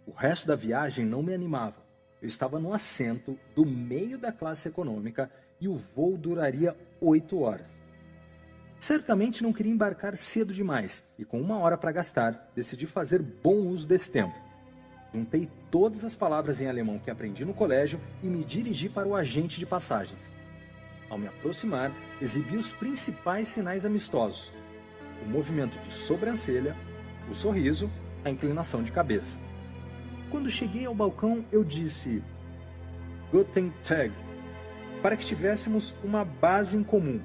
Speaker 1: O resto da viagem não me animava. Eu estava no assento do meio da classe econômica e o voo duraria 8 horas. Certamente não queria embarcar cedo demais e, com 1 hora para gastar, decidi fazer bom uso desse tempo. Juntei todas as palavras em alemão que aprendi no colégio e me dirigi para o agente de passagens. Ao me aproximar, exibi os principais sinais amistosos: o movimento de sobrancelha, o sorriso, a inclinação de cabeça. Quando cheguei ao balcão, eu disse Guten Tag, para que tivéssemos uma base em comum.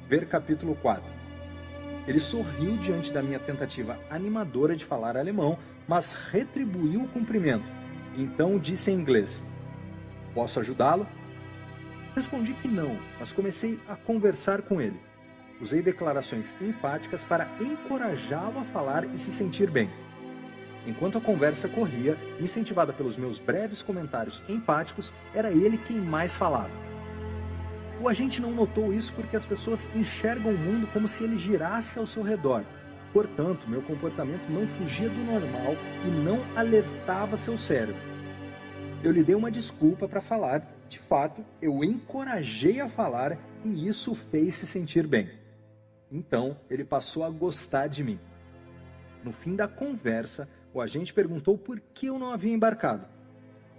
Speaker 1: Ver capítulo 4. Ele sorriu diante da minha tentativa animadora de falar alemão, mas retribuiu o cumprimento. Então disse em inglês: Posso ajudá-lo? Respondi que não, mas comecei a conversar com ele. Usei declarações empáticas para encorajá-lo a falar e se sentir bem. Enquanto a conversa corria, incentivada pelos meus breves comentários empáticos, era ele quem mais falava. O agente não notou isso porque as pessoas enxergam o mundo como se ele girasse ao seu redor. Portanto, meu comportamento não fugia do normal e não alertava seu cérebro. Eu lhe dei uma desculpa para falar. De fato, eu o encorajei a falar e isso o fez se sentir bem. Então, ele passou a gostar de mim. No fim da conversa, o agente perguntou por que eu não havia embarcado.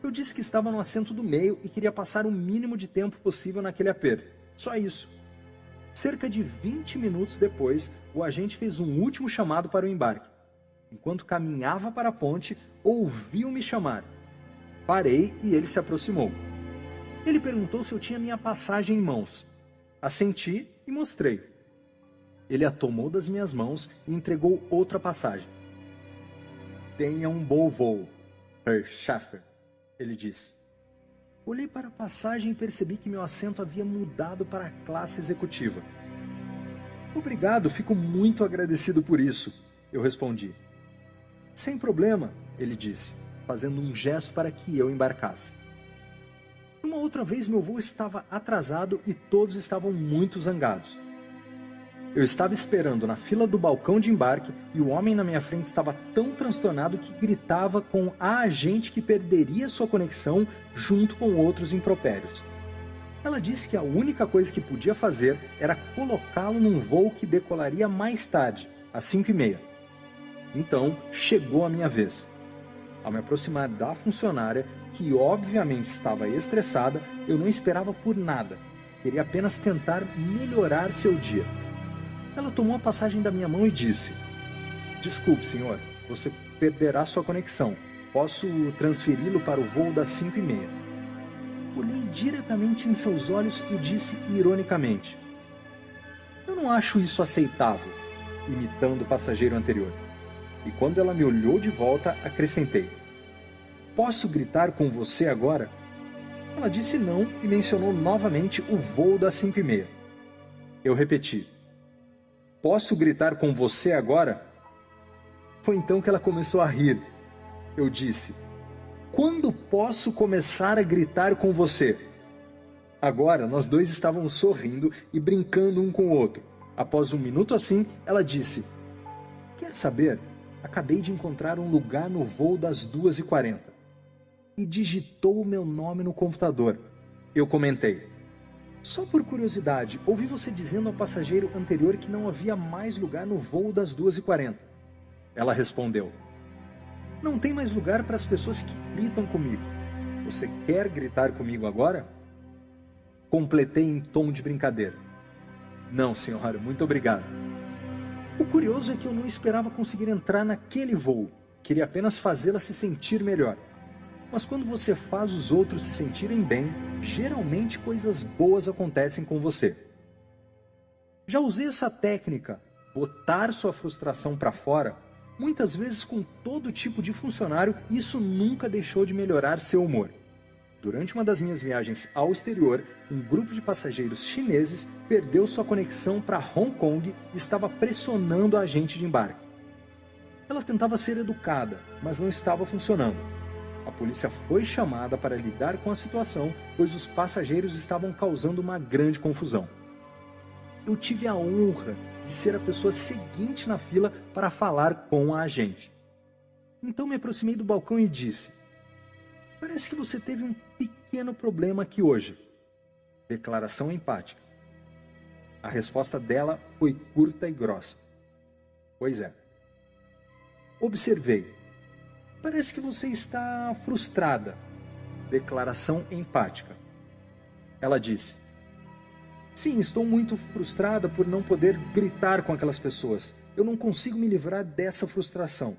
Speaker 1: Eu disse que estava no assento do meio e queria passar o mínimo de tempo possível naquele aperto. Só isso. Cerca de 20 minutos depois, o agente fez um último chamado para o embarque. Enquanto caminhava para a ponte, ouviu-me chamar. Parei e ele se aproximou. Ele perguntou se eu tinha minha passagem em mãos. Assenti e mostrei. Ele a tomou das minhas mãos e entregou outra passagem. Tenha um bom voo, Herr Schaffer, ele disse. Olhei para a passagem e percebi que meu assento havia mudado para a classe executiva. Obrigado, fico muito agradecido por isso, eu respondi. Sem problema, ele disse, fazendo um gesto para que eu embarcasse. Uma outra vez meu voo estava atrasado e todos estavam muito zangados. Eu estava esperando na fila do balcão de embarque e o homem na minha frente estava tão transtornado que gritava com a agente que perderia sua conexão junto com outros impropérios. Ela disse que a única coisa que podia fazer era colocá-lo num voo que decolaria mais tarde, às 5h30. Então, chegou a minha vez. Ao me aproximar da funcionária, que obviamente estava estressada, eu não esperava por nada. Queria apenas tentar melhorar seu dia. Ela tomou a passagem da minha mão e disse: Desculpe, senhor, você perderá sua conexão. Posso transferi-lo para o voo das 5h30. Olhei diretamente em seus olhos e disse ironicamente: Eu não acho isso aceitável, imitando o passageiro anterior. E quando ela me olhou de volta, acrescentei: Posso gritar com você agora? Ela disse não e mencionou novamente o voo das 5h30. Eu repeti: posso gritar com você agora? Foi então que ela começou a rir. Eu disse: quando posso começar a gritar com você? Agora, nós dois estávamos sorrindo e brincando um com o outro. Após um minuto assim, ela disse: quer saber? Acabei de encontrar um lugar no voo das 2h40. E digitou o meu nome no computador. Eu comentei: só por curiosidade, ouvi você dizendo ao passageiro anterior que não havia mais lugar no voo das 2h40. Ela respondeu: não tem mais lugar para as pessoas que gritam comigo. Você quer gritar comigo agora? Completei em tom de brincadeira: não, senhora, muito obrigado. O curioso é que eu não esperava conseguir entrar naquele voo. Queria apenas fazê-la se sentir melhor. Mas quando você faz os outros se sentirem bem, geralmente coisas boas acontecem com você. Já usei essa técnica, botar sua frustração para fora, muitas vezes com todo tipo de funcionário, e isso nunca deixou de melhorar seu humor. Durante uma das minhas viagens ao exterior, um grupo de passageiros chineses perdeu sua conexão para Hong Kong e estava pressionando a agente de embarque. Ela tentava ser educada, mas não estava funcionando. A polícia foi chamada para lidar com a situação, pois os passageiros estavam causando uma grande confusão. Eu tive a honra de ser a pessoa seguinte na fila para falar com a agente. Então me aproximei do balcão e disse: parece que você teve um pequeno problema aqui hoje. Declaração empática. A resposta dela foi curta e grossa: pois é. Observei: parece que você está frustrada. Declaração empática. Ela disse: sim, estou muito frustrada por não poder gritar com aquelas pessoas. Eu não consigo me livrar dessa frustração.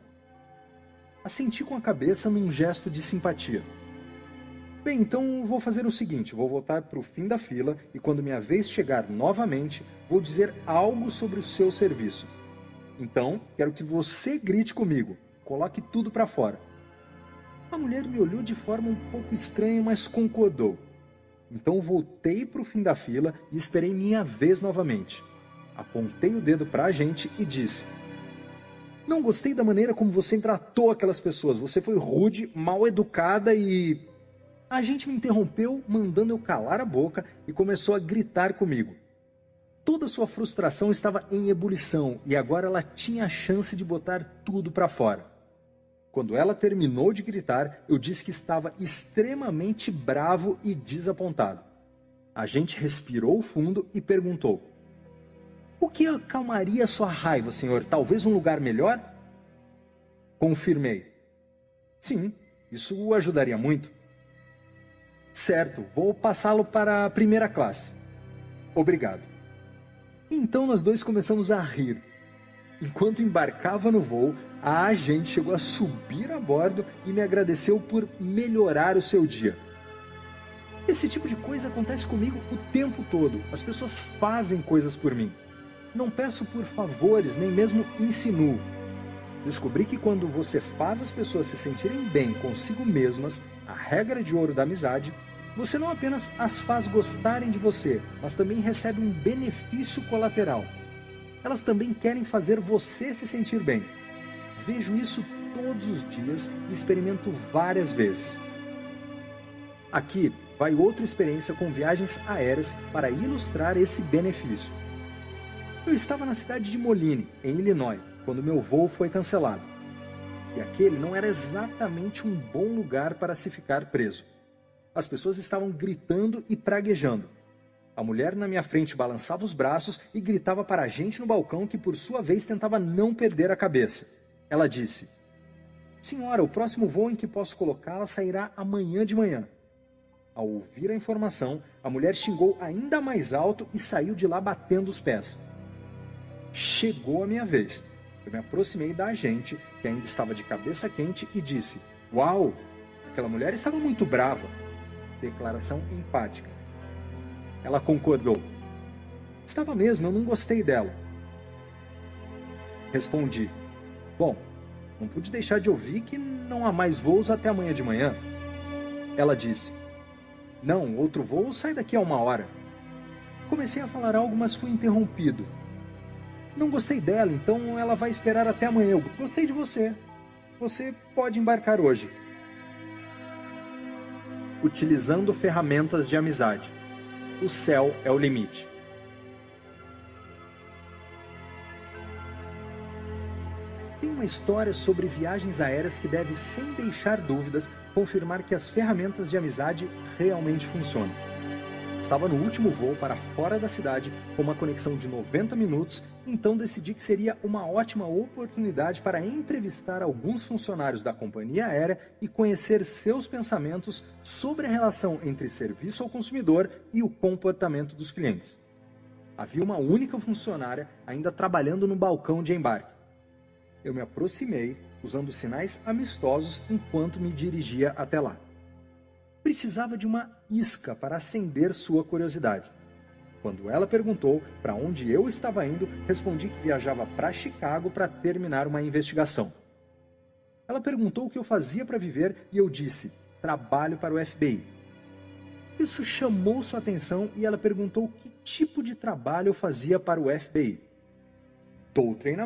Speaker 1: Assenti com a cabeça num gesto de simpatia. Bem, então vou fazer o seguinte, vou voltar para o fim da fila e quando minha vez chegar novamente, vou dizer algo sobre o seu serviço. Então, quero que você grite comigo, coloque tudo para fora. A mulher me olhou de forma um pouco estranha, mas concordou. Então voltei para o fim da fila e esperei minha vez novamente. Apontei o dedo para a agente e disse: não gostei da maneira como você tratou aquelas pessoas. Você foi rude, mal educada e... A agente me interrompeu, mandando eu calar a boca e começou a gritar comigo. Toda sua frustração estava em ebulição e agora ela tinha a chance de botar tudo para fora. Quando ela terminou de gritar, eu disse que estava extremamente bravo e desapontado. A agente respirou fundo e perguntou: o que acalmaria sua raiva, senhor? Talvez um lugar melhor? Confirmei: sim, isso o ajudaria muito. Certo, vou passá-lo para a primeira classe. Obrigado. Então nós dois começamos a rir. Enquanto embarcava no voo, a agente chegou a subir a bordo e me agradeceu por melhorar o seu dia. Esse tipo de coisa acontece comigo o tempo todo. As pessoas fazem coisas por mim. Não peço por favores, nem mesmo insinuo. Descobri que quando você faz as pessoas se sentirem bem consigo mesmas, a regra de ouro da amizade, você não apenas as faz gostarem de você, mas também recebe um benefício colateral. Elas também querem fazer você se sentir bem. Vejo isso todos os dias e experimento várias vezes. Aqui vai outra experiência com viagens aéreas para ilustrar esse benefício. Eu estava na cidade de Moline, em Illinois, quando meu voo foi cancelado. E aquele não era exatamente um bom lugar para se ficar preso. As pessoas estavam gritando e praguejando. A mulher na minha frente balançava os braços e gritava para a gente no balcão que por sua vez tentava não perder a cabeça. Ela disse: senhora, o próximo voo em que posso colocá-la sairá amanhã de manhã. Ao ouvir a informação, a mulher xingou ainda mais alto e saiu de lá batendo os pés. Chegou a minha vez. Eu me aproximei da agente, que ainda estava de cabeça quente, e disse: uau, aquela mulher estava muito brava. Declaração empática. Ela concordou: estava mesmo, eu não gostei dela. Respondi: bom, não pude deixar de ouvir que não há mais voos até amanhã de manhã. Ela disse: não, outro voo sai daqui a 1 hora. comecei a falar algo, mas fui interrompido. Não gostei dela, então ela vai esperar até amanhã. Eu gostei de você. Você pode embarcar hoje. Utilizando ferramentas de amizade. O céu é o limite. Tem uma história sobre viagens aéreas que deve, sem deixar dúvidas, confirmar que as ferramentas de amizade realmente funcionam. Estava no último voo para fora da cidade, com uma conexão de 90 minutos, então decidi que seria uma ótima oportunidade para entrevistar alguns funcionários da companhia aérea e conhecer seus pensamentos sobre a relação entre serviço ao consumidor e o comportamento dos clientes. Havia uma única funcionária ainda trabalhando no balcão de embarque. Eu me aproximei, usando sinais amistosos enquanto me dirigia até lá. Precisava de uma isca para acender sua curiosidade. Quando ela perguntou para onde eu estava indo, respondi que viajava para Chicago para terminar uma investigação. Ela perguntou o que eu fazia para viver e eu disse: trabalho para o FBI. Isso chamou sua atenção e ela perguntou que tipo de trabalho eu fazia para o FBI. Dou treinamento